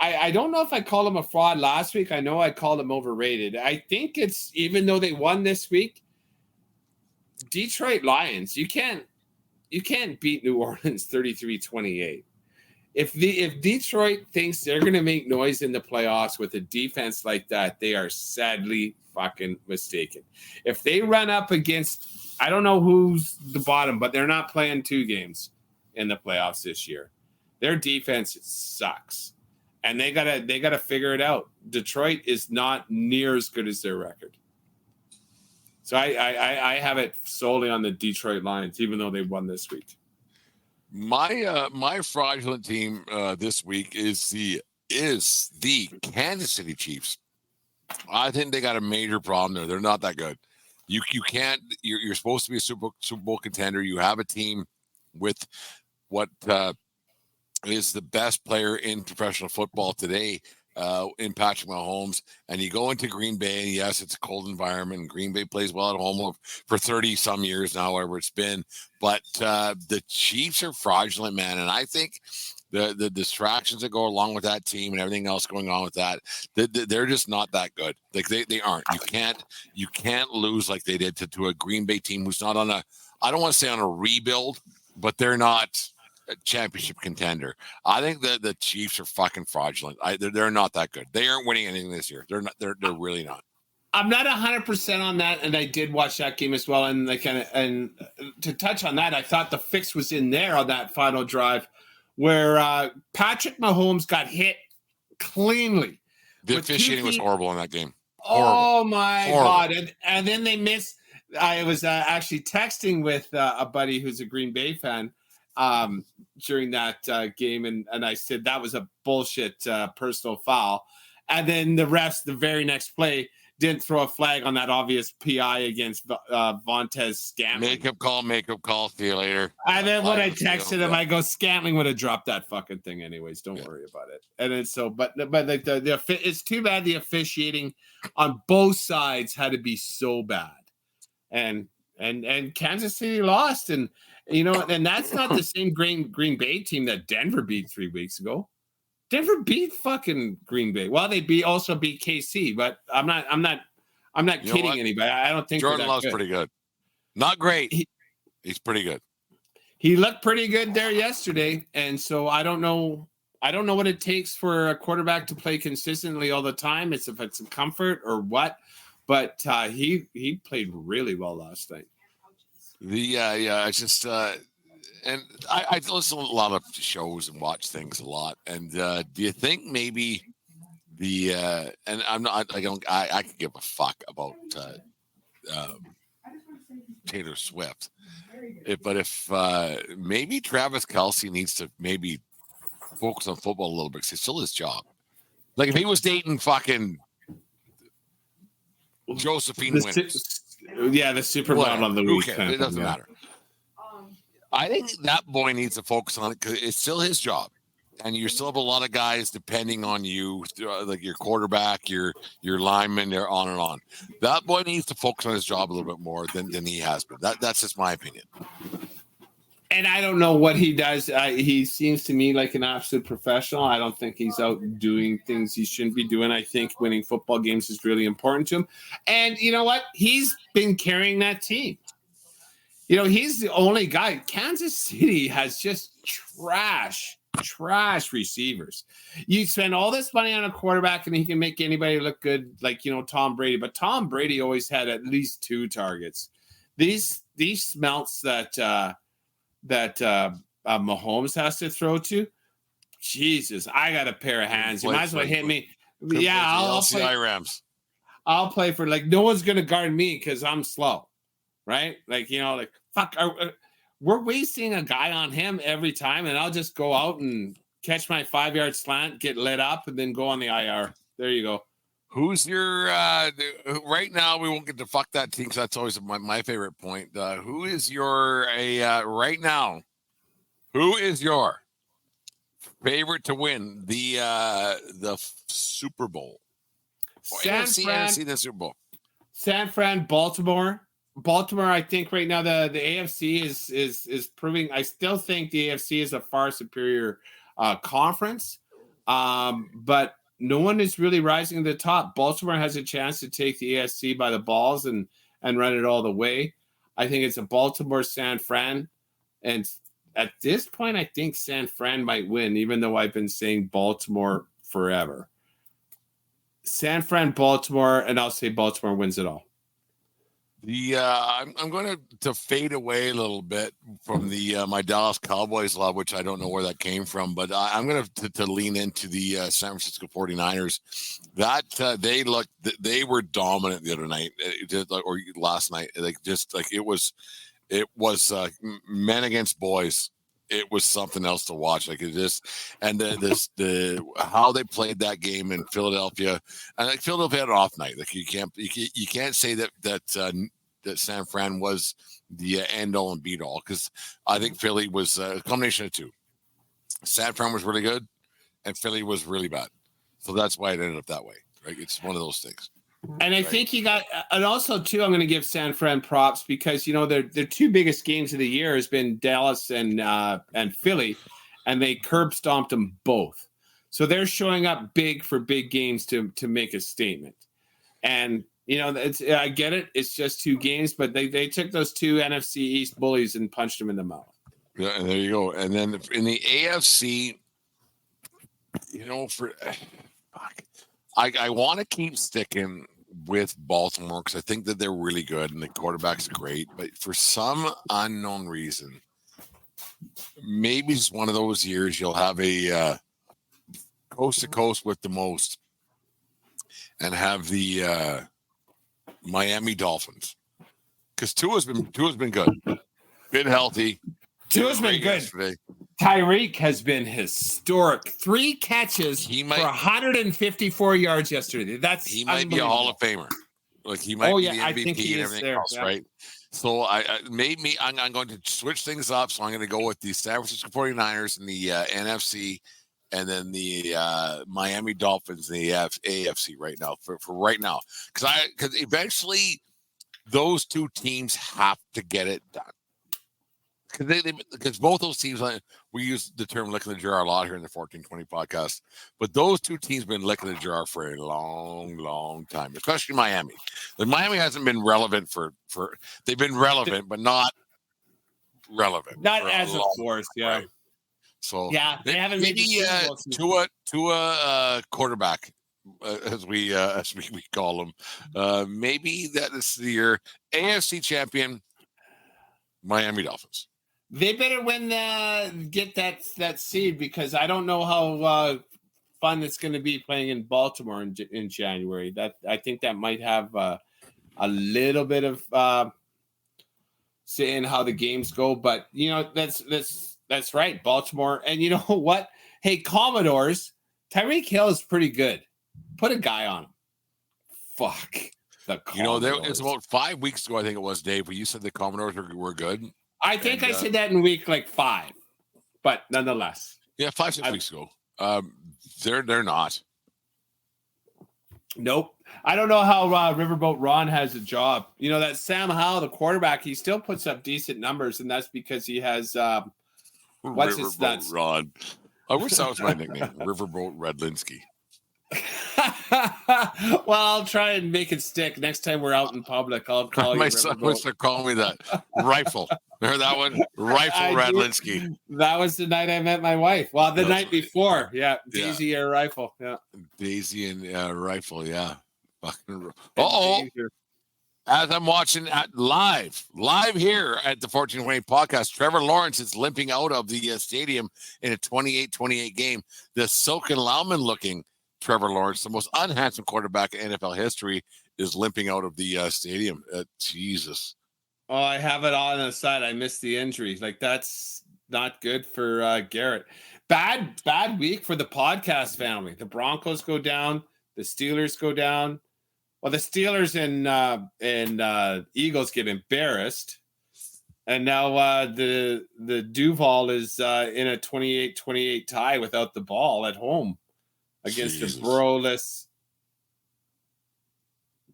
I don't know if I called him a fraud last week. I know I called him overrated. I think it's, even though they won this week, Detroit Lions, you can't beat New Orleans 33-28. If Detroit thinks they're going to make noise in the playoffs with a defense like that, they are sadly fucking mistaken. If they run up against, I don't know who's the bottom, but they're not playing 2 games in the playoffs this year. Their defense sucks, and they gotta figure it out. Detroit is not near as good as their record. So I have it solely on the Detroit Lions, even though they won this week. My fraudulent team this week is the Kansas City Chiefs. I think they got a major problem there. They're not that good. You can't. You're supposed to be a Super Bowl contender. You have a team with what is the best player in professional football today, in Patrick Mahomes, and you go into Green Bay, and yes, it's a cold environment, and Green Bay plays well at home for 30 some years now, whatever it's been, but the Chiefs are fraudulent, man, and I think the distractions that go along with that team and everything else going on with that, they're just not that good. Like they aren't. You can't lose like they did to a Green Bay team who's not on I don't want to say on a rebuild, but they're not a championship contender. I think the Chiefs are fucking fraudulent. They're not that good. They aren't winning anything this year. They're not. They're really not. I'm not 100% on that, and I did watch that game as well. And and to touch on that, I thought the fix was in there on that final drive, where Patrick Mahomes got hit cleanly. The officiating was horrible in that game. Oh my God! And then they missed. I was actually texting with a buddy who's a Green Bay fan during that game, and I said that was a bullshit personal foul. And then the refs, the very next play, didn't throw a flag on that obvious PI against Vontez Scantling. Makeup call. See you later. And then when I texted him, I go, Scantling would have dropped that fucking thing anyways. Don't worry about it. And then but like it's too bad the officiating on both sides had to be so bad, and Kansas City lost, and and that's not the same Green Bay team that Denver beat 3 weeks ago. Denver beat fucking Green Bay. Well, they also beat KC, but I'm not kidding anybody. I don't think Jordan Love's pretty good. Not great. He's pretty good. He looked pretty good there yesterday, and so I don't know what it takes for a quarterback to play consistently all the time. If it's a comfort or what, but he played really well last night. It's just and I listen to a lot of shows and watch things a lot. And do you think maybe and I'm not, I could give a fuck about Taylor Swift. But if maybe Travis Kelce needs to maybe focus on football a little bit, because it's still his job. Like if he was dating fucking Josephine Winters. The supermodel of the week. It doesn't matter. I think that boy needs to focus on it because it's still his job. And you still have a lot of guys depending on you, like your quarterback, your lineman, they're on and on. That boy needs to focus on his job a little bit more than he has been. That's just my opinion. And I don't know what he does. He seems to me like an absolute professional. I don't think he's out doing things he shouldn't be doing. I think winning football games is really important to him. And you know what? He's been carrying that team. You know, he's the only guy. Kansas City has just trash receivers. You spend all this money on a quarterback and he can make anybody look good, like, you know, Tom Brady. But Tom Brady always had at least 2 targets. These smelts that Mahomes has to throw to, Jesus, I got a pair of hands. You might as well hit me. Yeah, I'll play. Rams. I'll play for, like, no one's gonna guard me because I'm slow, right? Like, you know, like, fuck. We're wasting a guy on him every time, and I'll just go out and catch my 5-yard slant, get lit up, and then go on the IR. There you go. Who's your right now? We won't get to fuck that team because that's always my favorite point. Who is your right now? Who is your favorite to win the Super Bowl? NFC the Super Bowl. San Fran, Baltimore. Baltimore, I think right now the AFC is proving. I still think the AFC is a far superior conference, but no one is really rising to the top. Baltimore has a chance to take the AFC by the balls and run it all the way. I think it's a Baltimore San Fran, and at this point, I think San Fran might win, even though I've been saying Baltimore forever. San Fran, Baltimore, and I'll say Baltimore wins it all. I'm going to fade away a little bit from the my Dallas Cowboys love, which I don't know where that came from, but I'm going to lean into the San Francisco 49ers. That they were dominant the other night, or last night. It was men against boys. It was something else to watch. Like it just, and the how they played that game in Philadelphia, and like Philadelphia had an off night. Like you can't say that San Fran was the end all and beat all, because I think Philly was a combination of two. San Fran was really good, and Philly was really bad. So that's why it ended up that way. Right? It's one of those things. And I think you got, and also too, I'm going to give San Fran props because, you know, their 2 biggest games of the year has been Dallas and Philly, and they curb stomped them both. So they're showing up big for big games to make a statement. And, you know, I get it. It's just 2 games, but they took those 2 NFC East bullies and punched them in the mouth. Yeah, and there you go. And then in the AFC, you know, I want to keep sticking with Baltimore because I think that they're really good and the quarterback's great. But for some unknown reason, maybe it's one of those years you'll have a coast to coast with the most and have the Miami Dolphins, because Tua's been good, been healthy. Tua's been good. Yesterday. Tyreek has been historic. 3 catches for 154 yards yesterday. He might be a Hall of Famer. Like he might be the MVP and everything else, right? So I'm going to switch things up. So I'm going to go with the San Francisco 49ers in the NFC, and then the Miami Dolphins in the AFC right now for right now, because eventually those 2 teams have to get it done. Because both those teams, we use the term licking the jar a lot here in the 1420 podcast, but those 2 teams have been licking the jar for a long, long time, especially Miami. Miami hasn't been relevant for they've been relevant, but not relevant. Not as a force, yeah. Right? So yeah, they haven't made Tua quarterback, as we call them. Maybe that is the year AFC champion, Miami Dolphins. They better get that seed, because I don't know how fun it's going to be playing in Baltimore in January. That I think that might have a little bit of say in how the games go. But that's right, Baltimore. And you know what? Hey, Commodores, Tyreek Hill is pretty good. Put a guy on him. Fuck the Commodores. It's about 5 weeks ago, I think it was, Dave, where you said the Commodores were good. I think I said that in week 5, but nonetheless. Yeah, 5-6 weeks ago. They're not. Nope. I don't know how Riverboat Ron has a job. That Sam Howell, the quarterback, he still puts up decent numbers, and that's because he has what's his nuts? Ron. I wish that was my nickname, Riverboat Redlinski. Well, I'll try and make it stick next time we're out in public. I'll call you. My son used to call me that. Rifle. Remember that one? Rifle Radlinsky. That was the night I met my wife. Well, the night before. Yeah. Daisy or Rifle. Yeah. Daisy and Rifle. Yeah. Uh-oh. As I'm watching live here at the 1420 podcast, Trevor Lawrence is limping out of the stadium in a 28-28 game. The Soken Lauman looking Trevor Lawrence, the most unhandsome quarterback in NFL history, is limping out of the stadium. Jesus. Oh, I have it on the side. I missed the injury. That's not good for Garrett. Bad week for the podcast family. The Broncos go down. The Steelers go down. Well, the Steelers and Eagles get embarrassed. And now the Duval is in a 28-28 tie without the ball at home against the Burrowless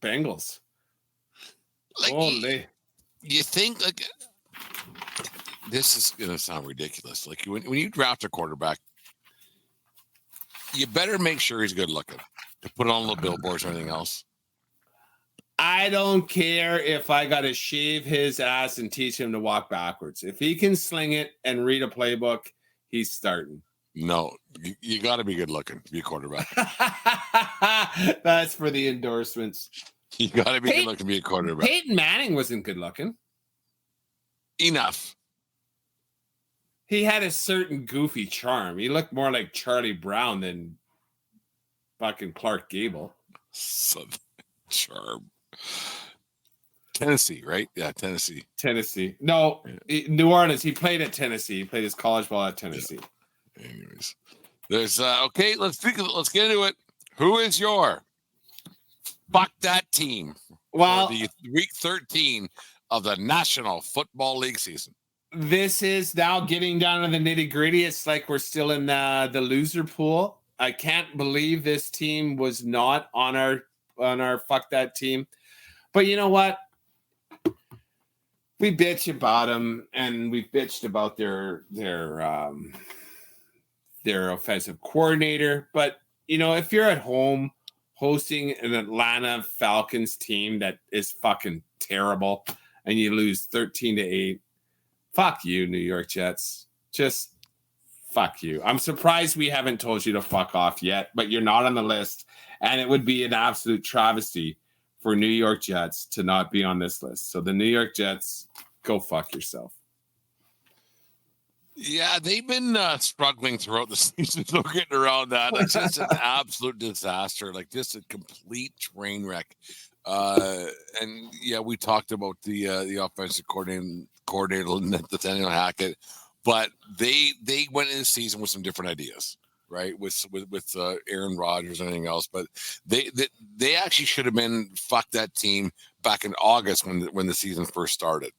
Bengals. Holy. You think this is going to sound ridiculous. Like when you draft a quarterback, you better make sure he's good looking to put on the billboards or anything else. I don't care if I got to shave his ass and teach him to walk backwards. If he can sling it and read a playbook, he's starting. No, you got to be good looking to be a quarterback. That's for the endorsements. You got to be good looking to be a quarterback. Peyton Manning wasn't good looking. Enough. He had a certain goofy charm. He looked more like Charlie Brown than fucking Clark Gable. Some charm. Tennessee, right? Yeah, Tennessee. No, New Orleans. He played at Tennessee. He played his college ball at Tennessee. Yeah. Anyways, there's okay. Let's get into it. Who is your fuck that team? Well, the week 13 of the National Football League season. This is now getting down to the nitty gritty. It's like we're still in the loser pool. I can't believe this team was not on our fuck that team. But you know what? We bitch about them, and we bitched about their offensive coordinator. But if you're at home hosting an Atlanta Falcons team that is fucking terrible, and you lose 13-8, fuck you, New York Jets. Just fuck you. I'm surprised we haven't told you to fuck off yet, but you're not on the list, and it would be an absolute travesty for New York Jets to not be on this list. So the New York Jets, go fuck yourself. Yeah, they've been struggling throughout the season. So getting around that, like, just an absolute disaster, like just a complete train wreck. And yeah, we talked about the offensive coordinator Nathaniel Hackett, but they went into the season with some different ideas, right? With Aaron Rodgers and anything else, but they actually should have been fuck that team back in August when the season first started.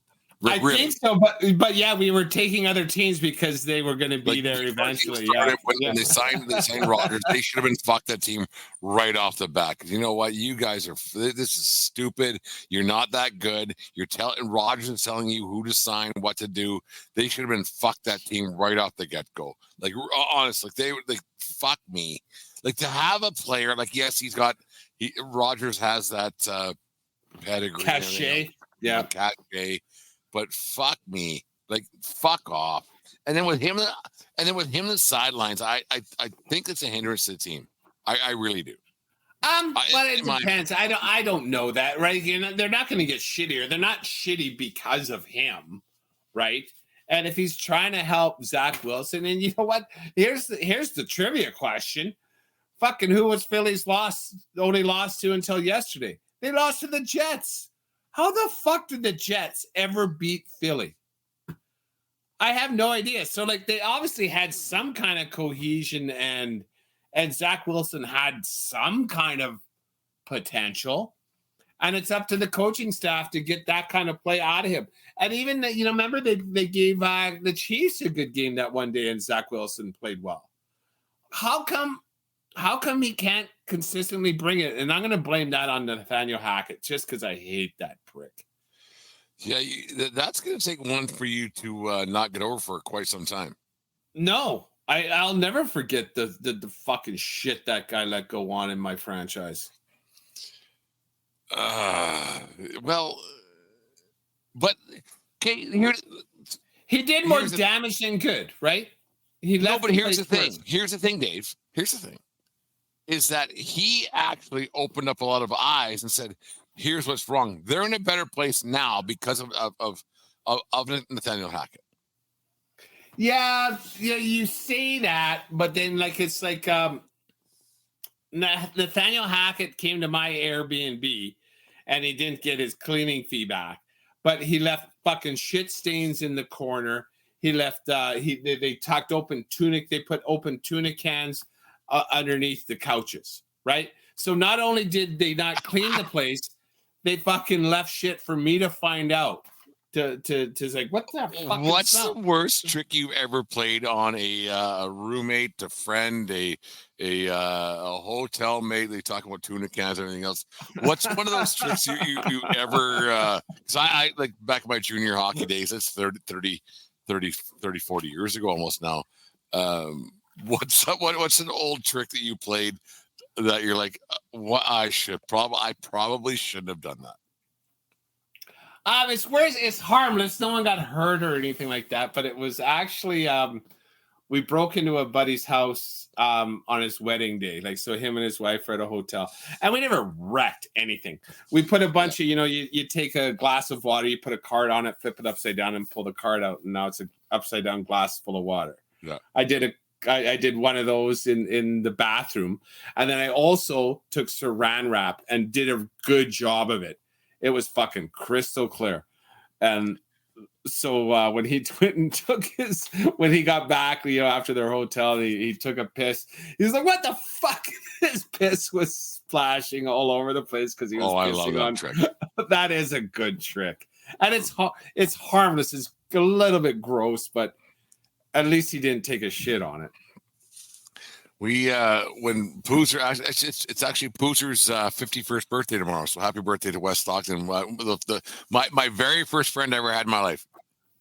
I think so, but yeah, we were taking other teams because they were going to be there eventually. When they signed Rodgers, they should have been fuck that team right off the bat. Because you know what, you guys are. This is stupid. You're not that good. You're telling Rodgers is telling you who to sign, what to do. They should have been fuck that team right off the get go. Like honestly, they fuck me. Like to have a player like Rodgers has that pedigree, cachet, cachet. But fuck me, like fuck off. And then with him, the sidelines, I think it's a hindrance to the team. I really do. But it depends. I don't know that, right? They're not going to get shittier. They're not shitty because of him, right? And if he's trying to help Zach Wilson, and you know what? Here's the trivia question. Fucking who was Philly's only lost to until yesterday? They lost to the Jets. How the fuck did the Jets ever beat Philly? I have no idea. So like they obviously had some kind of cohesion and Zach Wilson had some kind of potential. And it's up to the coaching staff to get that kind of play out of him. And even, remember they gave the Chiefs a good game that one day and Zach Wilson played well. How come he can't consistently bring it? And I'm going to blame that on Nathaniel Hackett just because I hate that prick. Yeah, that's going to take one for you to not get over for quite some time. No, I'll never forget the fucking shit that guy let go on in my franchise. Well, but okay, he did more damage than good, right? But here's the thing. Here's the thing, Dave. Here's the thing. Is that he actually opened up a lot of eyes and said, here's what's wrong. They're in a better place now because of Nathaniel Hackett. Yeah, you say that, but then it's like Nathaniel Hackett came to my Airbnb and he didn't get his cleaning fee back, but he left fucking shit stains in the corner. He left they tucked open tunic. They put open tuna cans underneath the couches, right? So not only did they not clean the place, they fucking left shit for me to find out. To like, what the fuck? What's the worst trick you've ever played on a roommate, a friend, a hotel mate? They talk about tuna cans and everything else. What's one of those tricks you ever? Because I like back in my junior hockey days. That's 30, 40 years ago almost now. What's an old trick that you played that you're like, what I probably shouldn't have done that? It's harmless. No one got hurt or anything like that. But it was actually we broke into a buddy's house on his wedding day. So him and his wife were at a hotel, and we never wrecked anything. We put a bunch of you take a glass of water, you put a card on it, flip it upside down, and pull the card out, and now it's an upside down glass full of water. Yeah, I did one of those in the bathroom, and then I also took Saran wrap and did a good job of it. It was fucking crystal clear. And so when he when he got back, after their hotel, he took a piss. He was like, what the fuck? His piss was splashing all over the place because he was pissing on. Trick. That is a good trick. And it's harmless. It's a little bit gross, but at least he didn't take a shit on it. We when Poozer, it's actually Poozer's 51st birthday tomorrow. So happy birthday to West Stockton. My very first friend I ever had in my life.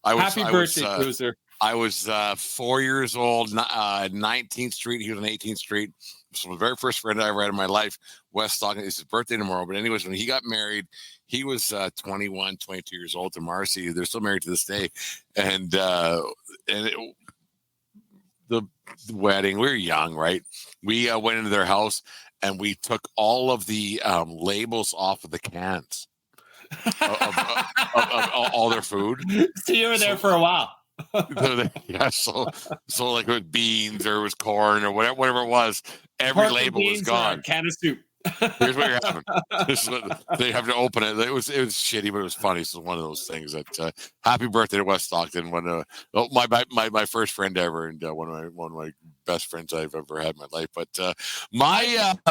Happy birthday, Poozer. I was 4 years old, 19th Street. He was on 18th Street. So the very first friend I ever had in my life, West Stockton. It's his birthday tomorrow. But anyways, when he got married, he was 21, 22 years old to Marcy. They're still married to this day. And the wedding, we were young, right? We went into their house and we took all of the labels off of the cans of all their food. So you were there for a while. Yeah, so like with beans or it was corn or whatever it was, every label was gone. Can of soup. Here's what you're having. They have to open it. It was shitty, but it was funny. So one of those things that happy birthday to West Stockton. When my first friend ever, and one of my best friends I've ever had in my life. But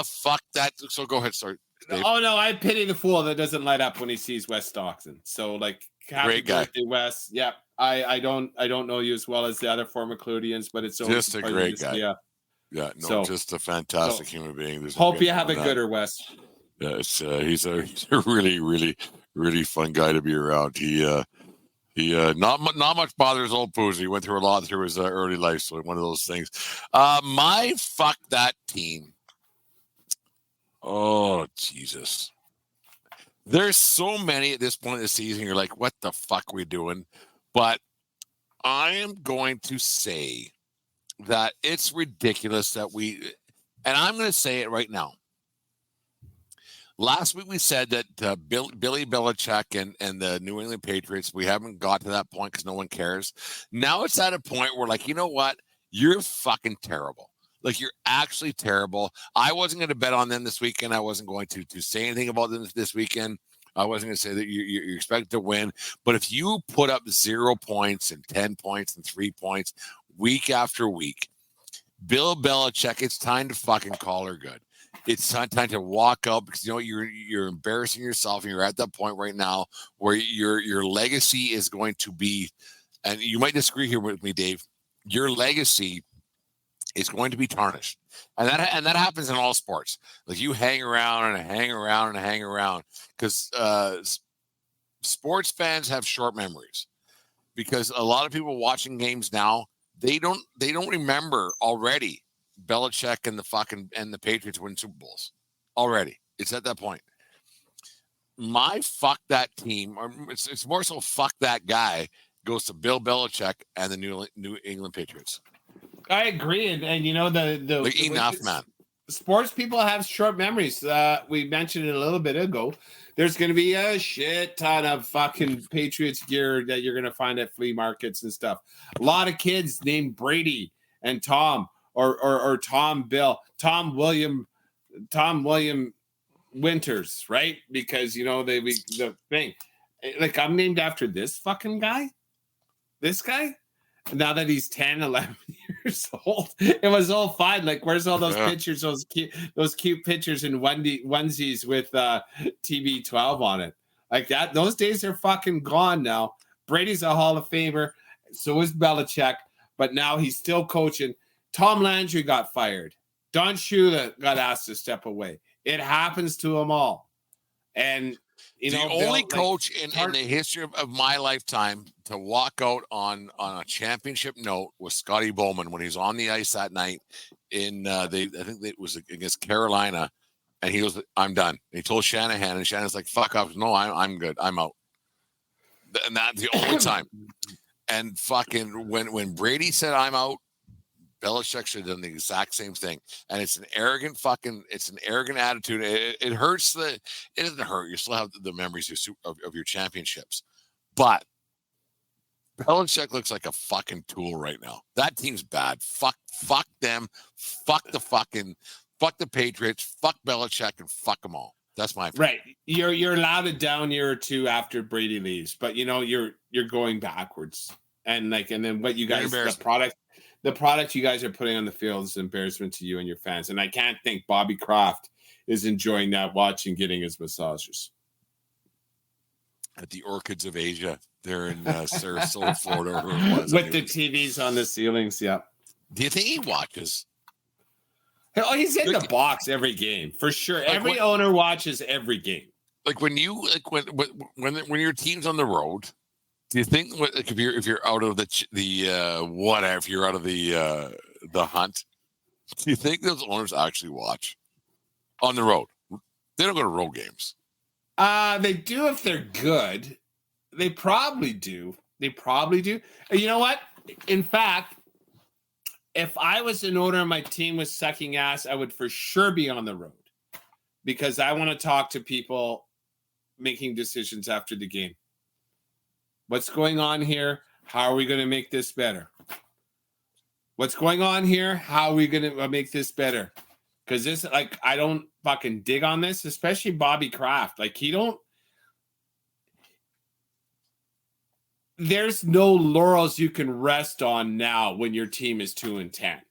fuck that. So go ahead, start. Dave. Oh no, I pity the fool that doesn't light up when he sees West Stockton. So happy great guy, birthday, Wes. Yeah, I don't know you as well as the other former Cludians, but it's just a great guy. Yeah. Yeah, no, just a fantastic human being. Hope you have a gooder, Wes. Yeah, he's a really, really, really fun guy to be around. He not much bothers old Poozy. He went through a lot through his early life, so one of those things. My fuck that team. Oh Jesus, there's so many at this point of the season. You're like, what the fuck are we doing? But I am going to say that it's ridiculous that and I'm going to say it right now. Last week we said that Billy Belichick and the New England Patriots, we haven't got to that point because no one cares. Now it's at a point where, like, you know what? You're fucking terrible. Like, you're actually terrible. I wasn't going to bet on them this weekend. I wasn't going to say anything about them this weekend. I wasn't going to say that you're expected to win. But if you put up 0 points and 10 points and 3 points week after week, Bill Belichick, it's time to fucking call her good. It's time to walk out because, you know, you're embarrassing yourself, and you're at that point right now where your legacy is going to be, and you might disagree here with me, Dave, your legacy is going to be tarnished. And that happens in all sports. Like, you hang around and hang around and hang around because sports fans have short memories, because a lot of people watching games now, they don't remember already Belichick and the Patriots win Super Bowls already. It's at that point. My fuck that team, or it's more so fuck that guy, goes to Bill Belichick and the New England Patriots. I agree, and you know like, enough, man. Sports people have short memories. We mentioned it a little bit ago. There's going to be a shit ton of fucking Patriots gear that you're going to find at flea markets and stuff. A lot of kids named Brady and Tom or Tom William Winters, right? Because, you know, the thing. Like, I'm named after this fucking guy. This guy. Now that he's 10, 11 years old, it was all fine. Like, where's all those pictures, those cute pictures in onesies with TB12 on it? Like that, those days are fucking gone now. Brady's a Hall of Famer. So is Belichick, but now he's still coaching. Tom Landry got fired. Don Shula got asked to step away. It happens to them all. And, you know, the only coach in the history of my lifetime to walk out on a championship note was Scotty Bowman when he was on the ice that night in I think it was against Carolina, and he was, I'm done. And he told Shanahan, and Shanahan's like, fuck off. No, I'm good. I'm out. And that's the only time. And fucking when Brady said I'm out, Belichick should have done the exact same thing. And it's an arrogant attitude. It hurts. It doesn't hurt. You still have the memories of your championships. But Belichick looks like a fucking tool right now. That team's bad. Fuck them. Fuck the Patriots. Fuck Belichick, and fuck them all. That's my opinion. Right. You're allowed a down year or two after Brady leaves, but you know you're going backwards. And then what you guys, the product you guys are putting on the field is an embarrassment to you and your fans. And I can't think Bobby Kraft is enjoying that, watching, getting his massages at the Orchids of Asia. They're in Sarasota, Florida, with the TVs on the ceilings. Yeah. Do you think he watches? Oh, he's in the box every game for sure. Like, every owner watches every game. Like, when your team's on the road, do you think, like, if you're out of if you're out of the hunt, do you think those owners actually watch on the road? They don't go to road games. They do if they're good. They probably do. You know what? In fact, if I was an owner and my team was sucking ass, I would for sure be on the road, because I want to talk to people making decisions after the game. What's going on here? How are we going to make this better? What's going on here? How are we going to make this better? Because this, like, I don't fucking dig on this, especially Bobby Kraft. Like, there's no laurels you can rest on now when your team is 2-10,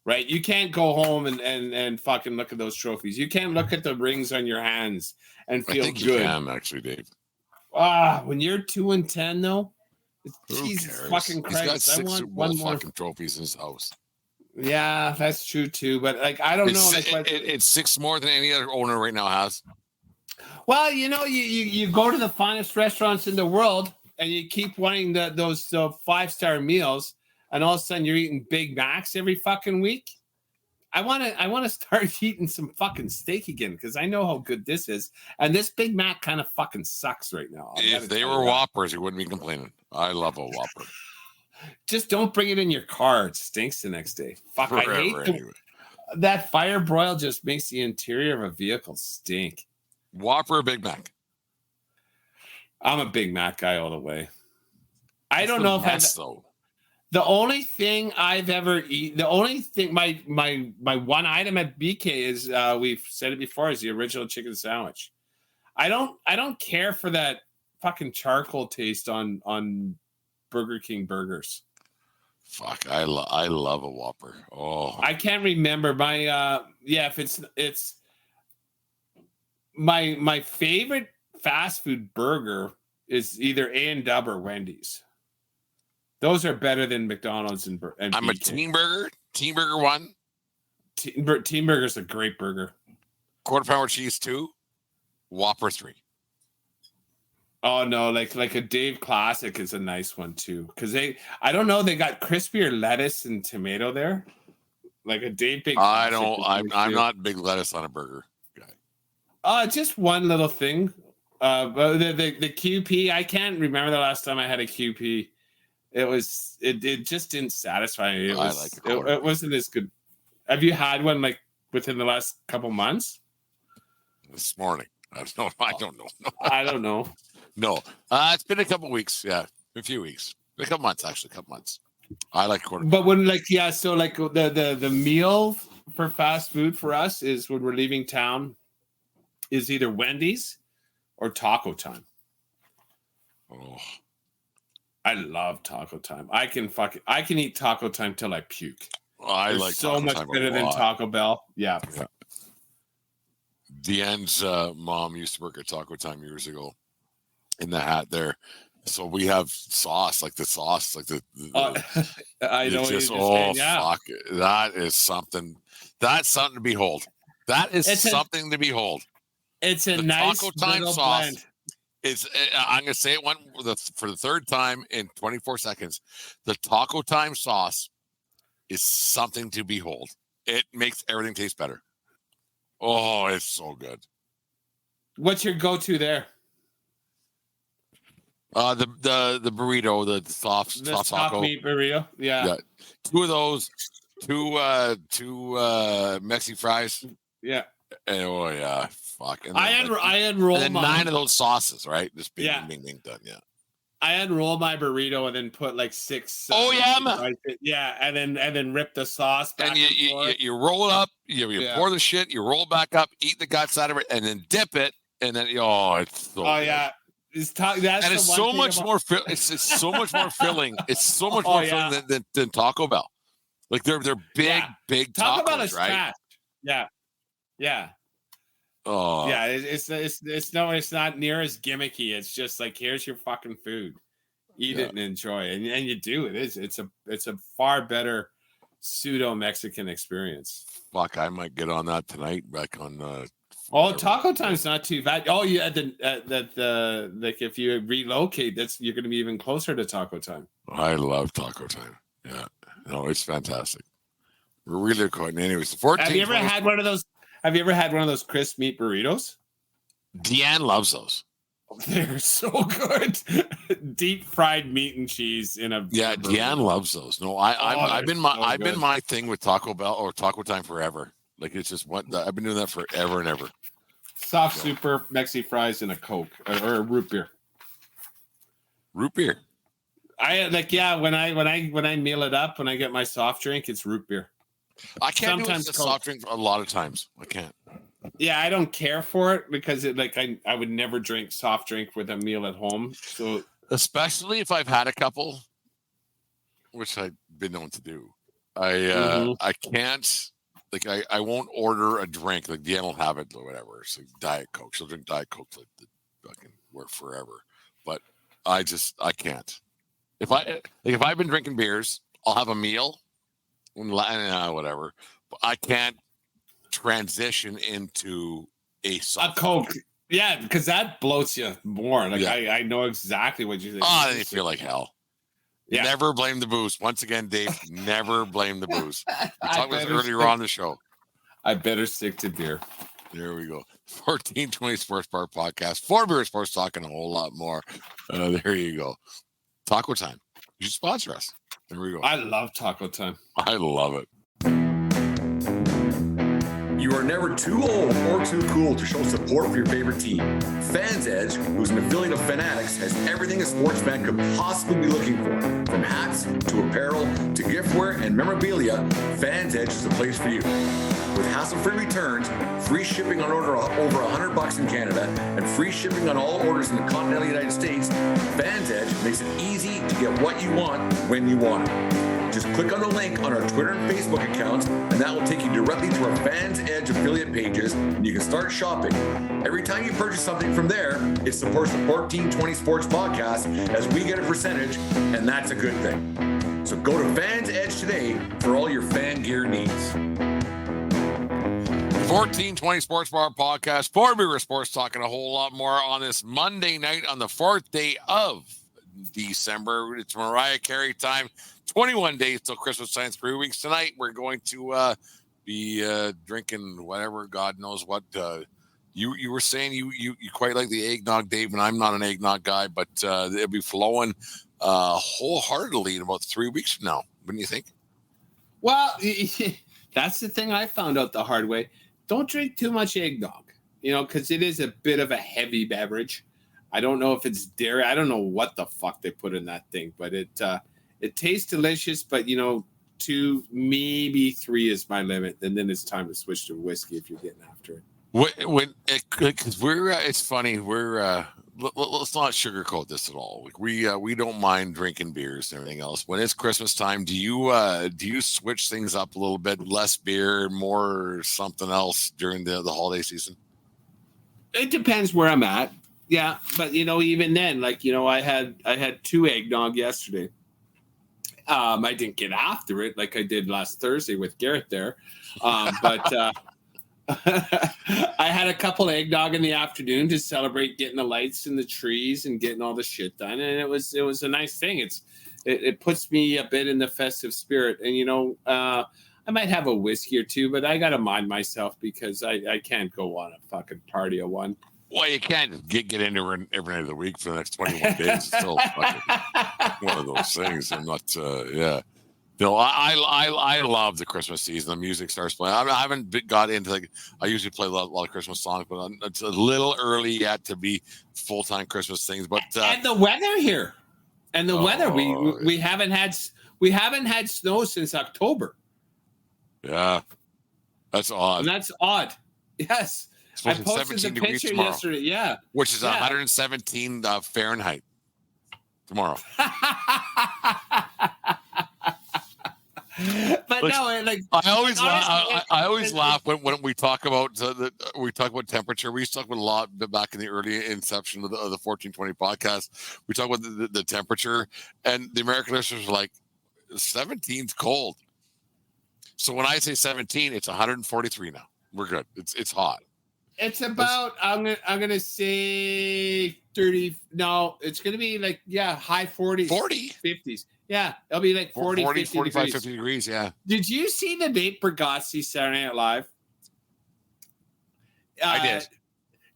right? You can't go home and fucking look at those trophies. You can't look at the rings on your hands and feel good. You can, actually, Dave. When you're 2-10, though, Jesus fucking Christ! He's got 6 I want Super Bowl one more fucking trophies in his house. Yeah, that's true too. But like, I don't know. It's 6 more than any other owner right now has. Well, you know, you go to the finest restaurants in the world, and you keep wanting those 5-star meals, and all of a sudden you're eating Big Macs every fucking week. I want to start eating some fucking steak again, because I know how good this is. And this Big Mac kind of fucking sucks right now. If they were Whoppers, you wouldn't be complaining. I love a Whopper. Just don't bring it in your car. It stinks the next day. Fuck, I hate that fire broil. Just makes the interior of a vehicle stink. Whopper or Big Mac? I'm a Big Mac guy all the way. I That's don't the know if best, though. The only thing I've ever eaten, the only thing, my one item at BK is, we've said it before, is the original chicken sandwich. I don't care for that fucking charcoal taste on Burger King burgers. Fuck, I love a Whopper. Oh, I can't remember if it's my favorite fast food burger is either A&W or Wendy's. Those are better than McDonald's and I'm BK. a Teen Burger. Teen Burger 1. Teen Burger's a great burger. Quarter pounder cheese 2. Whopper 3. Oh no, like a Dave Classic is a nice one too. Because I don't know, they got crispier lettuce and tomato there. Like a Dave Big Classic. I'm not big lettuce on a burger guy. Just one little thing. But the QP, I can't remember the last time I had a QP. It just didn't satisfy me. It wasn't as good. Have you had one like within the last couple months? This morning. I don't know. I don't know. No. It's been a couple weeks. Yeah. A few weeks. A couple months, actually. A couple months. I like quarter. But when so the meal for fast food for us is when we're leaving town is either Wendy's or Taco Time. Oh. I love Taco Time. I can eat Taco Time till I puke. I like so Taco much Time better than Taco Bell. Yeah. Deanne's mom used to work at Taco Time years ago in the hat there. So we have sauce, like the I know just, what you're fuck. That is something. That's something to behold. That is something to behold. It's a the nice Taco Time little sauce. blend. I'm going to say it for the third time in 24 seconds. The Taco Time sauce is something to behold. It makes everything taste better. Oh, it's so good. What's your go-to there? The burrito, the soft taco meat burrito. Yeah. 2 of those, two Mexi fries. Yeah. And, oh yeah, fuck. And I unroll and then 9 of those sauces, right? Just bing, bing, done. Yeah. I unroll my burrito and then put like 6. Yeah, and then rip the sauce back. And you roll it up. You pour the shit. You roll it back up. Eat the guts out of it, and then dip it. And then it's so. Oh good. Yeah. It's so much more. It's so much more filling. It's so much more filling than Taco Bell. Like they're big Taco tacos, Bell is right? fast. Yeah. Oh yeah. It's not near as gimmicky. It's just like, here's your fucking food, eat it and enjoy, and you do. It's a far better pseudo Mexican experience. Fuck, I might get on that tonight. Back on. Taco Time's not too bad. Oh, yeah, like if you relocate, you're going to be even closer to Taco Time. I love Taco Time. Yeah, no, it's fantastic. We're really going. Anyways, the 14. Have you ever had one of those? Have you ever had one of those crisp meat burritos? Deanne loves those. They're so good. Deep fried meat and cheese in a. Yeah, burrito. Deanne loves those. No, I've been my thing with Taco Bell or Taco Time forever. Like it's just I've been doing that forever and ever. Soft super Mexi fries and a Coke or a root beer. Root beer. I when I meal it up, when I get my soft drink, it's root beer. I can't sometimes do a soft drink a lot of times. I can't. Yeah, I don't care for it because I would never drink soft drink with a meal at home. So especially if I've had a couple, which I've been known to do, I can't. Like I won't order a drink. Like Deanne will have it or whatever. It's like Diet Coke. She'll drink Diet Coke like the fucking work forever. But I can't. If I've been drinking beers, I'll have a meal, whatever. But I can't transition into a Coke. Yeah, because that bloats you more. Like I know exactly what you think. Oh, then you feel like hell. Yeah. Never blame the booze. Once again, Dave, never blame the booze. We talked about this earlier on the show. I better stick to beer. There we go. 1420 Sports Bar Podcast. 4 Beer Sports Talking a whole lot more. There you go. Taco Time. You should sponsor us. There we go. I love Taco Time. I love it. You are never too old or too cool to show support for your favorite team. Fans Edge, who's an affiliate of Fanatics, has everything a sports fan could possibly be looking for. From hats to apparel to giftware and memorabilia, Fans Edge is the place for you. With hassle-free returns, free shipping on order over $100 in Canada, and free shipping on all orders in the continental United States, Fans Edge makes it easy to get what you want when you want it. Just click on the link on our Twitter and Facebook accounts, and that will take you directly to our Fans Edge affiliate pages, and you can start shopping. Every time you purchase something from there, it supports the 1420 Sports Podcast, as we get a percentage, and that's a good thing. So go to Fans Edge today for all your fan gear needs. 1420 Sports Bar Podcast, Fort Beaver Sports, talking a whole lot more on this Monday night on the 4th day of December. It's Mariah Carey time. 21 days till Christmas time, 3 weeks. Tonight, we're going to be drinking whatever, God knows what. You were saying you quite like the eggnog, Dave, and I'm not an eggnog guy, but it'll be flowing wholeheartedly in about 3 weeks from now. Wouldn't you think? Well, that's the thing I found out the hard way. Don't drink too much eggnog, because it is a bit of a heavy beverage. I don't know if it's dairy. I don't know what the fuck they put in that thing, but it tastes delicious, but 2, maybe 3 is my limit, and then it's time to switch to whiskey if you're getting after it. Because it's funny. Let's not sugarcoat this at all. Like we don't mind drinking beers and everything else. When it's Christmas time, do you switch things up a little bit? Less beer, more something else during the holiday season? It depends where I'm at. Yeah, but even then, I had 2 eggnog yesterday. I didn't get after it like I did last Thursday with Garrett there, but I had a couple eggnog in the afternoon to celebrate getting the lights and the trees and getting all the shit done, and it was a nice thing. It puts me a bit in the festive spirit, and I might have a whiskey or 2, but I gotta mind myself because I can't go on a fucking party of one. Well, you can't get into every night of the week for the next 21 days. It's still one of those things. I'm not, yeah. I love the Christmas season. The music starts playing. I haven't got into I usually play a lot of Christmas songs, but it's a little early yet to be full-time Christmas things. But and the weather here, and the weather we haven't had snow since October. Yeah, that's odd. And that's odd. Yes. I posted the picture tomorrow, yesterday. Yeah. Which is 117 Fahrenheit tomorrow. But no, I always laugh when we talk about temperature. We used to talk about a lot back in the early inception of the 1420 podcast. We talk about the temperature, and the American listeners are like, 17's cold. So when I say 17, it's 143 now. We're good. It's hot. It's about I'm gonna say 30. No, it's gonna be high 40s, 50s. Yeah, it'll be like 40, 45, degrees. 50 degrees. Yeah. Did you see the Nate Bargatze Saturday Night Live? I did.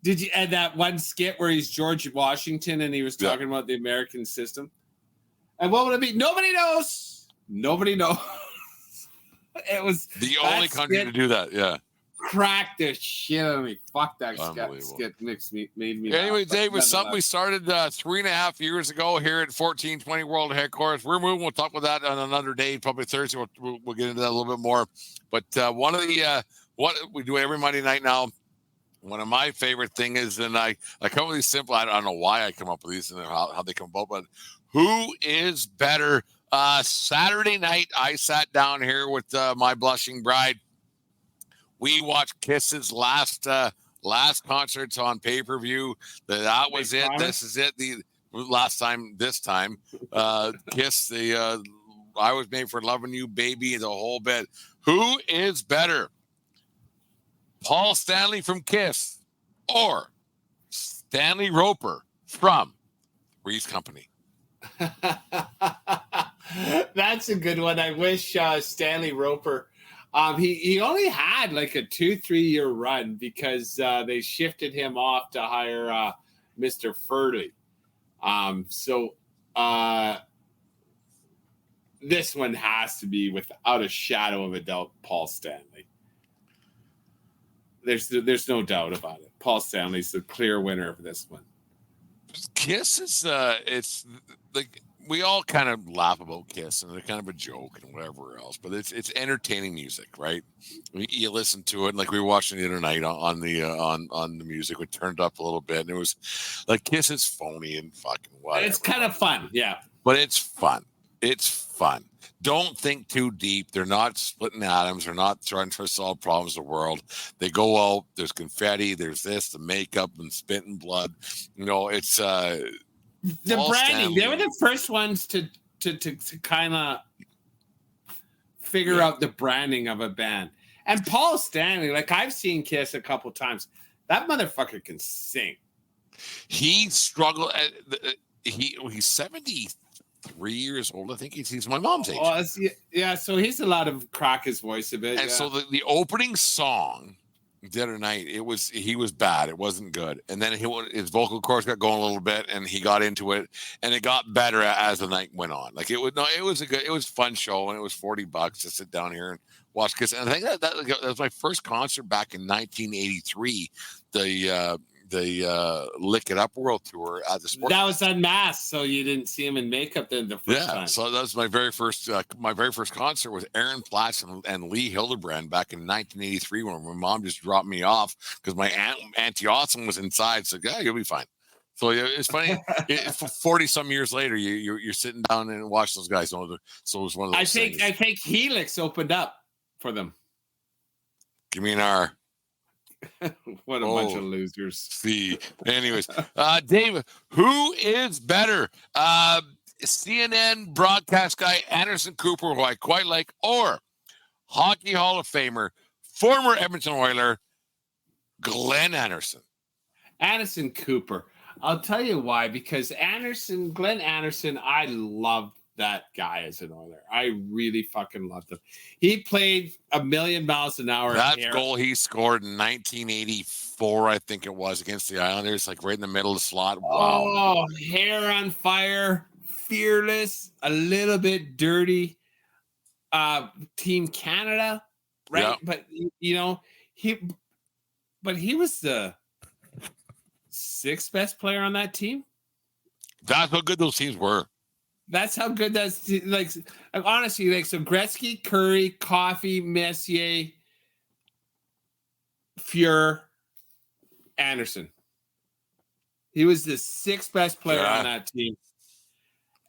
Did you add that one skit where he's George Washington and he was talking about the American system? And what would it be? Nobody knows. Nobody knows. It was the only country to do that. Yeah. Cracked the shit out of me. Fuck that skit made me. Anyway, Dave, was something we started 3.5 years ago here at 1420 World Headquarters. We're moving. We'll talk about that on another day, probably Thursday. We'll get into that a little bit more. But one of the what we do every Monday night now. One of my favorite things is, and I come up with these simple. I don't know why I come up with these and how they come about, but who is better? Saturday night, I sat down here with my blushing bride. We watched Kiss's last concerts on pay-per-view. That was it. This is it. The last time, this time, Kiss, the I Was Made for Loving You, Baby, the whole bit. Who is better? Paul Stanley from Kiss or Stanley Roper from Three's Company? That's a good one. I wish Stanley Roper. He only had like a 2-3 year run because they shifted him off to hire Mr. Furley. So this one has to be without a shadow of a doubt Paul Stanley. There's no doubt about it. Paul Stanley's the clear winner of this one. Kiss is it's like we all kind of laugh about Kiss and they're kind of a joke and whatever else, but it's entertaining music, right? You listen to it like we were watching the other night on the music. We turned up a little bit and it was like Kiss is phony and fucking whatever. It's kind of fun, yeah. But it's fun. It's fun. Don't think too deep. They're not splitting atoms. They're not trying to solve problems of the world. They go out. There's confetti. There's this, the makeup and spit and blood. You know, it's the branding. Stanley. They were the first ones to kind of figure out the branding of a band. And Paul Stanley, like I've seen Kiss a couple times. That motherfucker can sing. He struggled. He's 73 years old. I think he's my mom's age. Oh, yeah, so he's a lot of crack his voice a bit. And so the opening song the other night, he was bad. It wasn't good. And then his vocal cords got going a little bit, and he got into it, and it got better as the night went on. Like it was a fun show, and it was $40 to sit down here and watch Kiss. And I think that was my first concert back in 1983. The Lick It Up World Tour at the Sports. That was unmasked, so you didn't see him in makeup then the first time. So that was my very first concert with Aaron Platz and Lee Hildebrand back in 1983 when my mom just dropped me off because my Auntie Awesome was inside. So yeah, you'll be fine. So it's funny. 40-some years later, you're sitting down and watch those guys. So it was one of those things. I think Helix opened up for them. Give me an R. What a bunch of losers. See. Anyways, Dave, who is better? CNN broadcast guy Anderson Cooper, who I quite like, or Hockey Hall of Famer, former Edmonton Oiler, Glenn Anderson? Anderson Cooper. I'll tell you why. Because Glenn Anderson, I love that guy as an Oiler. I really fucking loved him. He played 1,000,000 miles an hour. That goal he scored in 1984, I think it was, against the Islanders, like right in the middle of the slot. Wow. Oh, hair on fire, fearless, a little bit dirty. Team Canada, right? Yeah. But he was the 6th best player on that team. That's how good those teams were. That's how good that's like. Honestly, like so Gretzky, Curry, Coffey, Messier, Fuhr, Anderson. He was the 6th best player on that team,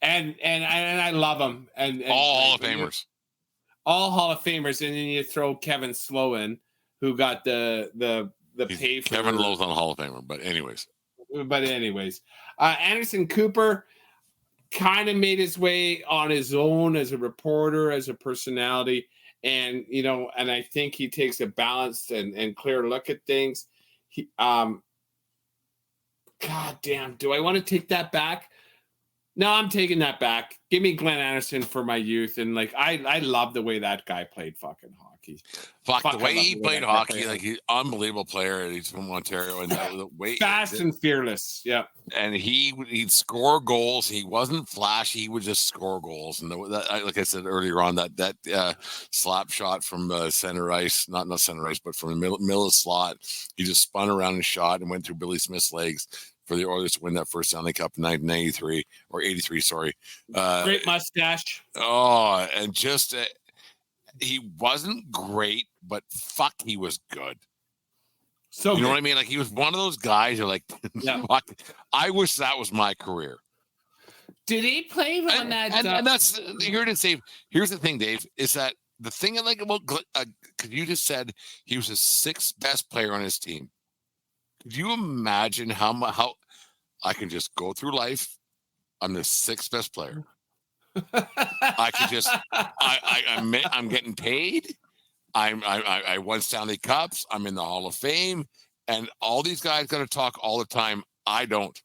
and I love him. And all Hall of Famers, all Hall of Famers, and then you throw Kevin Slow in, who got the pay for Kevin Lowe's on Hall of Famer, but anyways, Anderson Cooper kind of made his way on his own as a reporter, as a personality. And, and I think he takes a balanced and clear look at things. God damn. Do I want to take that back? No, I'm taking that back. Give me Glenn Anderson for my youth. And I love the way that guy played fucking hockey. The way he played hockey, like he's an unbelievable player. And he's from Ontario, and the way fast and fearless. Yeah, and he'd score goals. He wasn't flashy. He would just score goals. And like I said earlier on, that slap shot from center ice, not center ice, but from the middle of the slot, he just spun around and shot and went through Billy Smith's legs for the Oilers to win that first Stanley Cup in 1993 or 83. Sorry, great mustache. Oh, and just. He wasn't great, but fuck, he was good. So you know what I mean? Like he was one of those guys who like, fuck, I wish that was my career. Did he play on that? And that's here to say. Here's the thing, Dave, is that the thing I like about because you just said he was the 6th best player on his team. Could you imagine how I can just go through life? I'm the 6th best player. I could just I'm getting paid. I won Stanley Cups. I'm in the Hall of Fame, and all these guys got to talk all the time. I don't.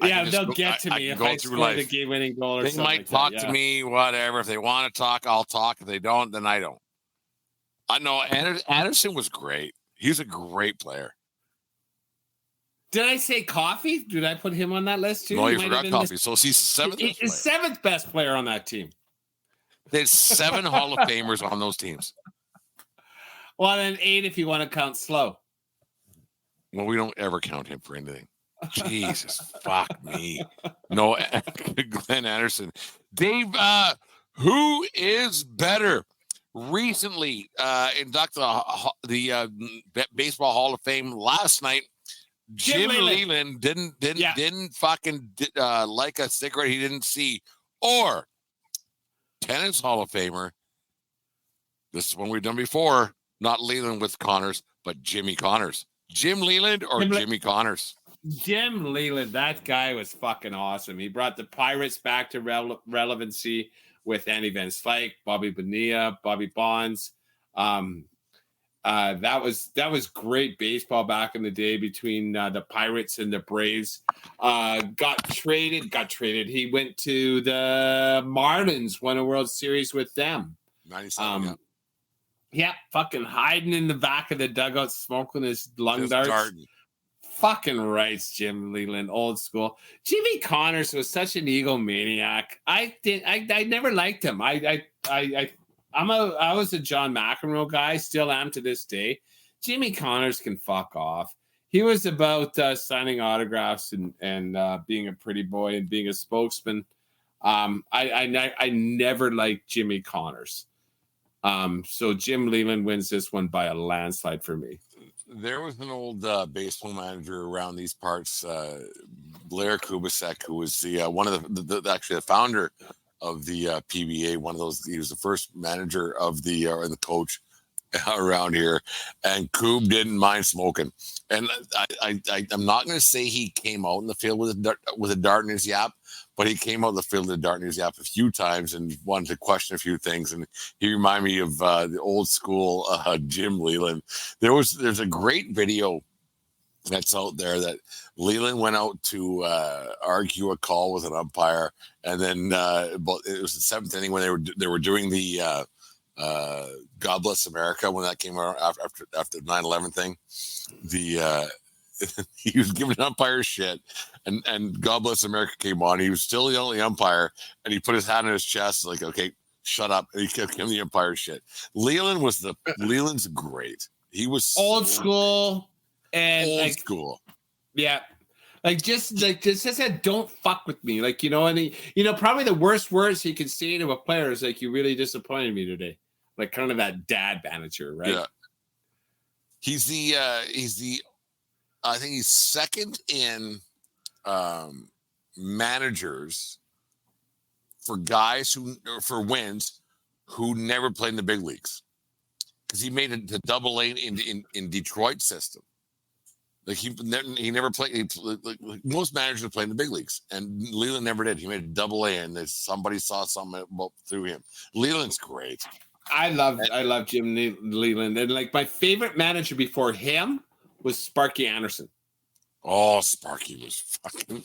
Yeah, they'll get to me if I score the game-winning goal or something. They might talk to me, whatever. If they want to talk, I'll talk. If they don't, then I don't. I know Anderson was great. He's a great player. Did I say Coffey? Did I put him on that list too? No, you forgot Coffey. So he's 7th. He's the 7th best player on that team. There's 7 Hall of Famers on those teams. Well, then 8 if you want to count slow. Well, we don't ever count him for anything. Jesus, fuck me. No, Glenn Anderson. Dave, who is better? Recently inducted the Baseball Hall of Fame last night. Jim Leland didn't fucking like a cigarette he didn't see. Or Tennis Hall of Famer. This is one we've done before. Not Leland with Connors, but Jimmy Connors. Jim Leland or Jimmy Connors? Jim Leland, that guy was fucking awesome. He brought the Pirates back to relevancy with Andy Van Slyke, Bobby Bonilla, Bobby Bonds. That was great baseball back in the day between the Pirates and the Braves. Got traded. He went to the Marlins, won a World Series with them. 97. Yeah, fucking hiding in the back of the dugout, smoking his lung darts. Fucking rights, Jim Leland, old school. Jimmy Connors was such an egomaniac. I never liked him. I was a John McEnroe guy, still am to this day. Jimmy Connors can fuck off. He was about signing autographs and being a pretty boy and being a spokesman. I never liked Jimmy Connors. So Jim Leland wins this one by a landslide for me. There was an old baseball manager around these parts, Blair Kubasek, who was the one of the founder of the PBA. One of those, he was the first manager of the coach around here, and Koob didn't mind smoking. And I'm not going to say he came out in the field with a dart in his yap, but he came out in the field with a dart in his yap a few times and wanted to question a few things. And he reminded me of the old school Jim Leland. There's a great video that's out there that Leland went out to argue a call with an umpire, and then but it was the seventh inning when they were doing the God Bless America when that came out after the 9/11 thing. He was giving an umpire shit, and God Bless America came on. He was still the only umpire, and he put his hand on his chest like, okay, shut up. And he kept giving the umpire shit. Leland's great. He was old school and old school. Yeah. Just said, don't fuck with me. Like, and probably the worst words he could say to a player is like, you really disappointed me today. Like kind of that dad manager, right? Yeah. He's the I think he's second in managers for guys for wins who never played in the big leagues, because he made it to Double A in Detroit system. Like he never played. Like most managers play in the big leagues, and Leland never did. He made it Double A, and somebody saw something through him. Leland's great. I love Jim Leland, and like my favorite manager before him was Sparky Anderson. Oh, Sparky was fucking.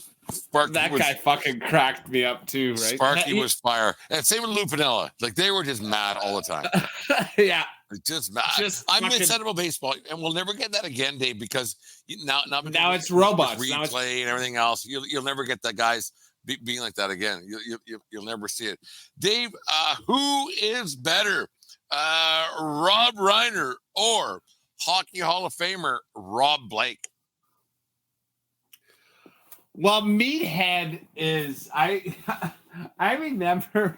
Guy fucking cracked me up too, right? Sparky was fire, and same with Lou Piniella. Like they were just mad all the time. Yeah, just mad. I'm upset about baseball, and we'll never get that again, Dave, because now it's robots, replay and everything else. You'll never get that guys being like that again. You'll never see it. Dave, who is better, Rob Reiner or Hockey Hall of Famer Rob Blake? Well, Meathead is I remember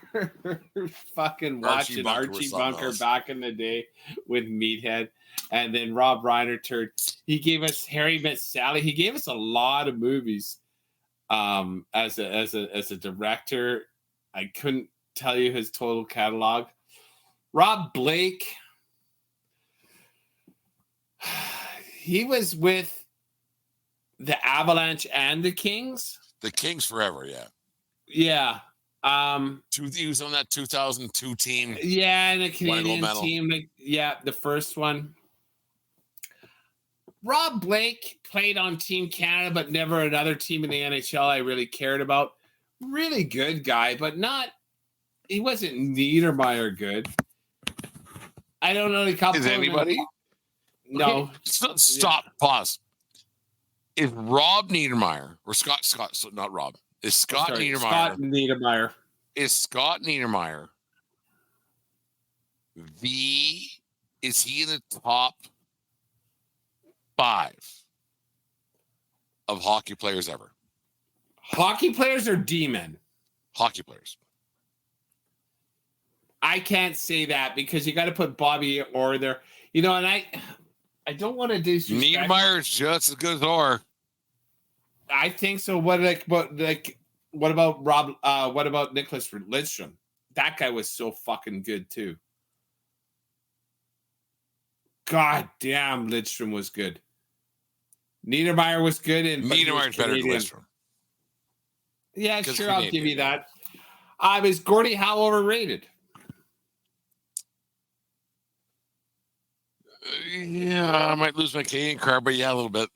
fucking watching Archie Bunker back in the day with Meathead, and then Rob Reiner he gave us Harry Met Sally. He gave us a lot of movies as a director. I couldn't tell you his total catalog. Rob Blake, he was with the Avalanche and the Kings. The Kings forever, yeah. Yeah. He was on that 2002 team. Yeah, and the Canadian team. The first one. Rob Blake played on Team Canada, but never another team in the NHL I really cared about. Really good guy, but he wasn't Niedermeyer good. I don't know the couple. Is anybody? No. Stop. Pause. Is Rob Niedermeyer or Scott, so not Rob. Is Scott Niedermeyer? Scott Niedermeyer. Is Scott Niedermeyer the is he in the top 5 of hockey players ever? Hockey players or D-men? Hockey players. I can't say that because you got to put Bobby Orr there. And I don't want to disrespect. Niedermayer is just as good as Orr. I think so. What about Rob? What about Nicholas Lidstrom? That guy was so fucking good too. God damn, Lidstrom was good. Niedermayer was good, and Niedermayer's better than Lidstrom. Yeah, sure, I'll give you that. Is Gordie Howe overrated? Yeah, I might lose my Canadian card, but yeah, a little bit.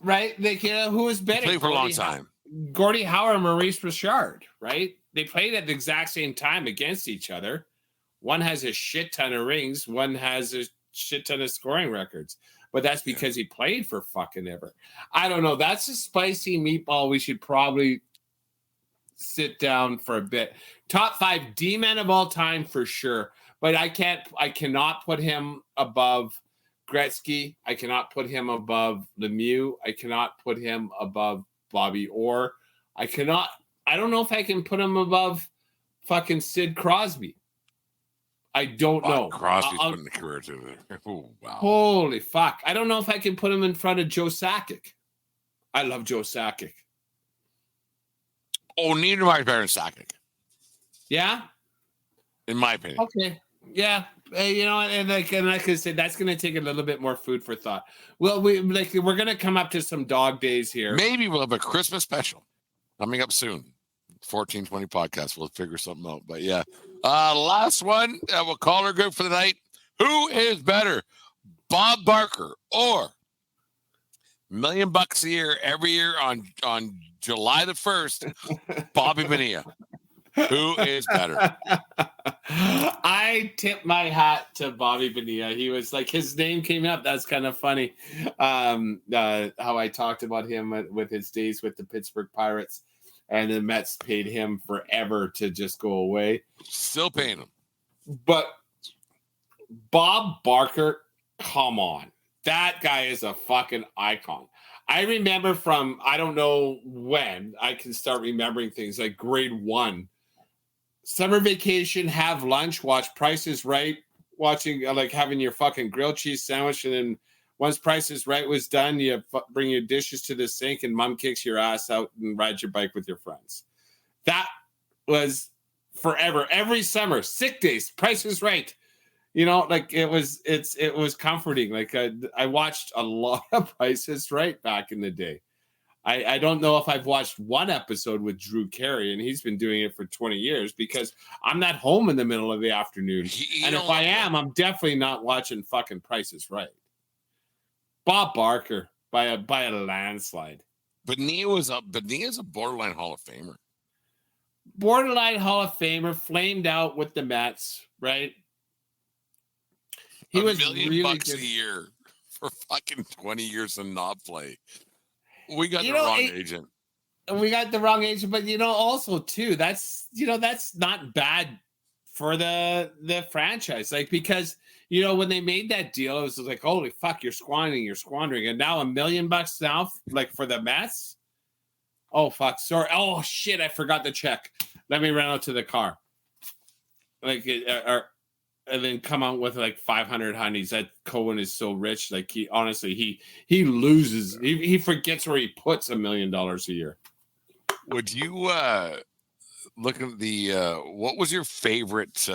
Right? Who was better? He played for a long time. Gordie Howe or Maurice Richard, right? They played at the exact same time against each other. One has a shit ton of rings. One has a shit ton of scoring records. But that's because he played for fucking ever. I don't know. That's a spicy meatball. We should probably sit down for a bit. Top 5 D-men of all time for sure. But I cannot put him above Gretzky. I cannot put him above Lemieux. I cannot put him above Bobby Orr. I don't know if I can put him above fucking Sid Crosby. I don't know. Crosby's putting the career to it. Oh, wow. Holy fuck. I don't know if I can put him in front of Joe Sakic. I love Joe Sakic. Oh, Niedermayer's better than Sakic. Yeah? In my opinion. Okay. Yeah. And like I said, that's going to take a little bit more food for thought. Well, we're going to come up to some dog days here. Maybe we'll have a Christmas special coming up soon. 1420 podcast. We'll figure something out. But yeah. Last one. We'll call her good for the night. Who is better? Bob Barker or $1 million a year every year on July the 1st, Bobby Bonilla? Who is better? I tip my hat to Bobby Bonilla. He was like, his name came up. That's kind of funny. How I talked about him with his days with the Pittsburgh Pirates, and the Mets paid him forever to just go away. Still paying him. But Bob Barker, come on. That guy is a fucking icon. I remember from, I don't know when I can start remembering things like grade 1. Summer vacation, have lunch, watch Price is Right, watching like having your fucking grilled cheese sandwich, and then once Price is Right was done, you bring your dishes to the sink, and mom kicks your ass out and rides your bike with your friends. That was forever. Every summer, sick days, Price is Right. Like it was comforting. Like I watched a lot of Price is Right back in the day. I don't know if I've watched one episode with Drew Carey, and he's been doing it for 20 years because I'm not home in the middle of the afternoon. And if I am, I'm definitely not watching fucking Price is Right. Bob Barker by a landslide. Bonilla's a borderline Hall of Famer. Borderline Hall of Famer, flamed out with the Mets, right? He was $1 million really a year for fucking 20 years and not play. We got the wrong agent. We got the wrong agent, but also too, that's not bad for the franchise. Like, because when they made that deal, it was like, holy fuck, you're squandering. And now $1 million now, like for the Mets. Oh fuck, sorry. Oh shit, I forgot the check. Let me run out to the car. And then come out with like 500 honeys. That Cohen is so rich. Like he loses. He forgets where he puts $1 million a year. Would you look at the what was your favorite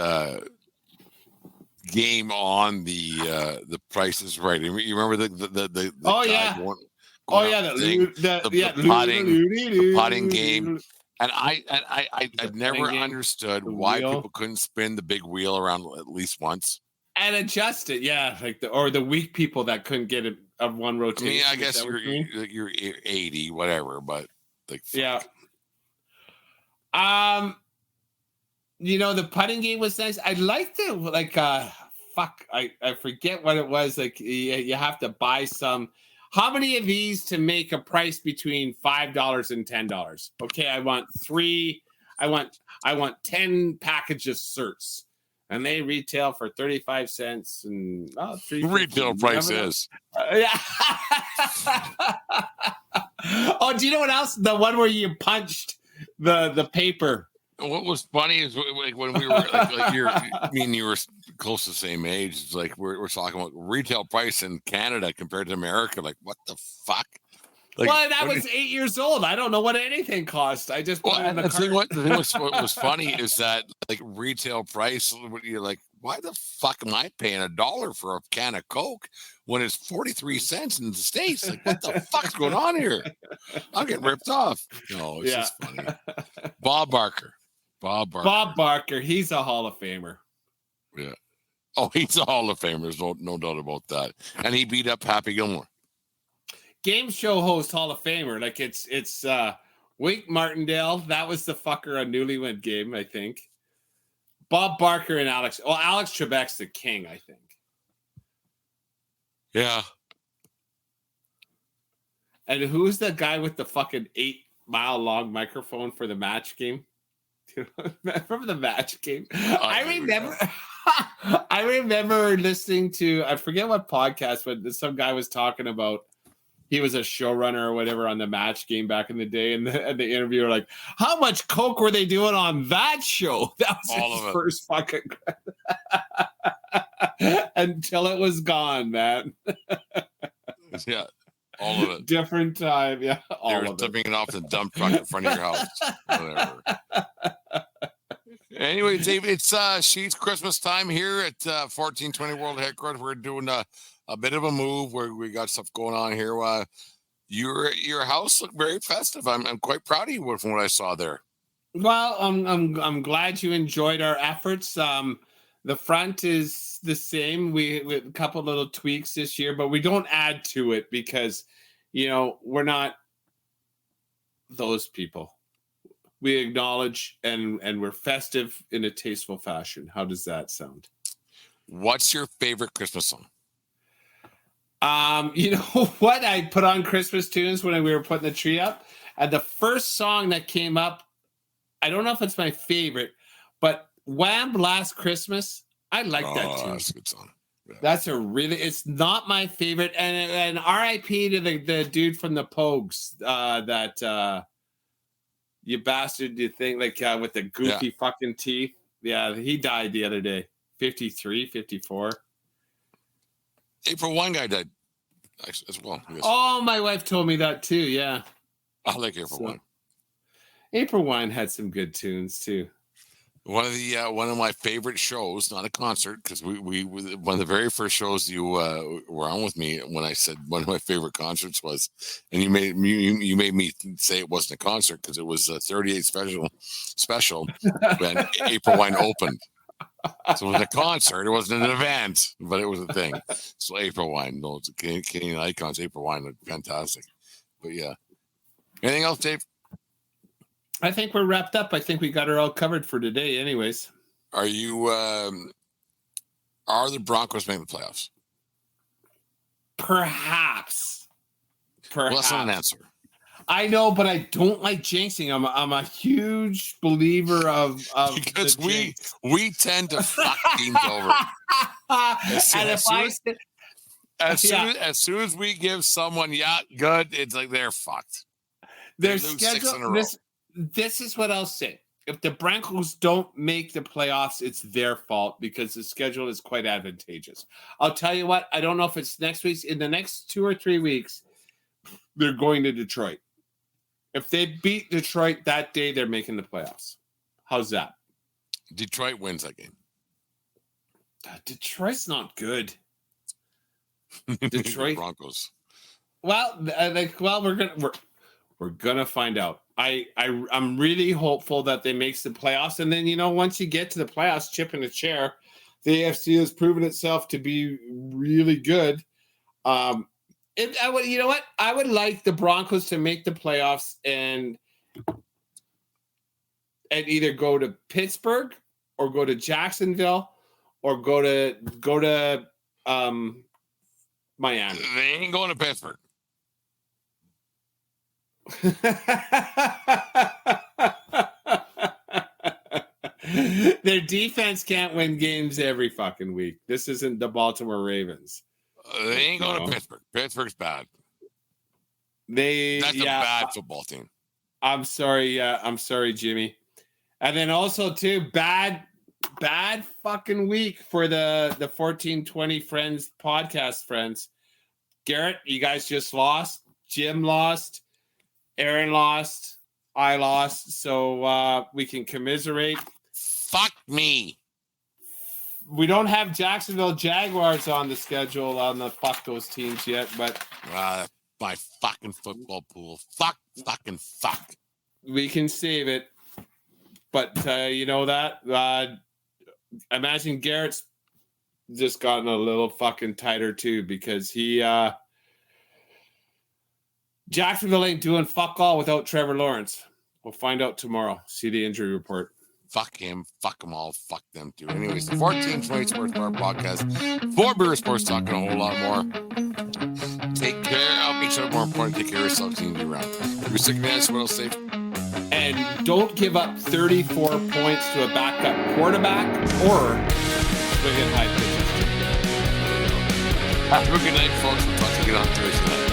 game on the Price is Right? You remember the oh yeah the potting game. And I never understood why people couldn't spin the big wheel around at least once and adjust it. Yeah, like the weak people that couldn't get it of one rotation. I mean, I guess you're 80, whatever, but like yeah. The putting game was nice. I liked it. Like I forget what it was. Like you have to buy some. How many of these to make a price between $5 and $10? Okay, I want 3. I want 10 packages of certs. and they retail for 35 cents and Retail price is. Yeah. Oh, do you know what else? The one where you punched the paper. What was funny is like when we were like me and you were close to the same age. It's like we're talking about retail price in Canada compared to America. Like, what the fuck? Like, well, that was 8 years old. I don't know what anything cost. I just put it in the cart. What was funny is that like retail price, you're like, why the fuck am I paying $1 for a can of Coke when it's 43 cents in the States? Like, what the fuck's going on here? I'm getting ripped off. No, it's just funny. Bob Barker. Bob Barker. He's a Hall of Famer. Yeah. Oh, he's a Hall of Famer. There's no doubt about that. And he beat up Happy Gilmore. Game show host Hall of Famer. Like it's Wink Martindale. That was the fucker on Newlywed Game, I think. Bob Barker and Alex Trebek's the king, I think. Yeah. And who's the guy with the fucking 8-mile long microphone for the match game? From the match game. I remember listening to, I forget what podcast, but some guy was talking about he was a showrunner or whatever on the match game back in the day, and the interviewer like, how much coke were they doing on that show? That was all his first fucking until it was gone, man. Yeah, all of it. Different time, yeah. They were tipping it off the dump truck in front of your house. Whatever. Anyway, Dave, it's Sheets Christmas time here at 1420 World Headquarters. We're doing a bit of a move where we got stuff going on here. Your house looked very festive. I'm quite proud of you from what I saw there. Well, I'm glad you enjoyed our efforts. The front is the same. We a couple little tweaks this year, but we don't add to it because, we're not those people. We acknowledge and we're festive in a tasteful fashion. How does that sound? What's your favorite Christmas song? You know what? I put on Christmas tunes when we were putting the tree up. And the first song that came up, I don't know if it's my favorite, but Wham! Last Christmas. I like that tune. That's a good song. Yeah. It's not my favorite. And RIP to the dude from the Pogues, that you bastard, you think, like with the goofy fucking teeth. Yeah, he died the other day. 53, 54. April Wine guy died as well. Oh, my wife told me that too. Yeah, I like April Wine. April Wine had some good tunes too. One of my favorite shows, not a concert, because we one of the very first shows you were on with me when I said one of my favorite concerts was, and you made me say it wasn't a concert because it was a 38 special when April Wine opened. So it was a concert. It wasn't an event, but it was a thing. So April Wine, it's Canadian icons. April Wine looked fantastic. But yeah. Anything else, Dave? I think we're wrapped up. I think we got her all covered for today anyways. Are you are the Broncos making the playoffs? Perhaps. Well, that's not an answer. I know, but I don't like jinxing. I'm a huge believer of because we tend to fuck teams over. As soon as we give someone good, it's like they're fucked. Their schedule. This is what I'll say. If the Broncos don't make the playoffs, it's their fault because the schedule is quite advantageous. I'll tell you what, I don't know if it's next week. In the next 2 or 3 weeks, they're going to Detroit. If they beat Detroit that day, they're making the playoffs. How's that? Detroit wins that game. Detroit's not good. Detroit Broncos. Well, we're gonna find out. I'm really hopeful that they makes the playoffs, and then once you get to the playoffs, chip in a chair. The AFC has proven itself to be really good. I would like the Broncos to make the playoffs and either go to Pittsburgh or go to Jacksonville or go to Miami. They ain't going to Pittsburgh. Their defense can't win games every fucking week. This isn't the Baltimore Ravens. They ain't going to Pittsburgh. Pittsburgh's bad. That's a bad football team. I'm sorry. I'm sorry, Jimmy. And then also too, bad fucking week for the 1420 friends podcast friends. Garrett, you guys just lost. Jim lost. Aaron lost. I lost. So we can commiserate. Fuck me. We don't have Jacksonville Jaguars on the schedule on the fuck those teams yet, but my fucking football pool. Fuck. We can save it. But you know that? Imagine Garrett's just gotten a little fucking tighter too, because Jacksonville ain't doing fuck all without Trevor Lawrence. We'll find out tomorrow. See the injury report. Fuck him. Fuck them all. Fuck them too. Anyways, the 1420 Sports Bar Podcast. 4 Beer Sports talking a whole lot more. Take care. I'll make sure more important. Take care of yourself and be around. If you're sick of that, what else safe? And don't give up 34 points to a backup quarterback or swing at high pitches. Have a good night, folks. We'll talk to you on Thursday night.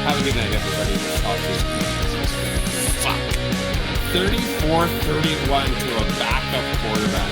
Have a good night, everybody. Fuck. 34-31 to a backup quarterback.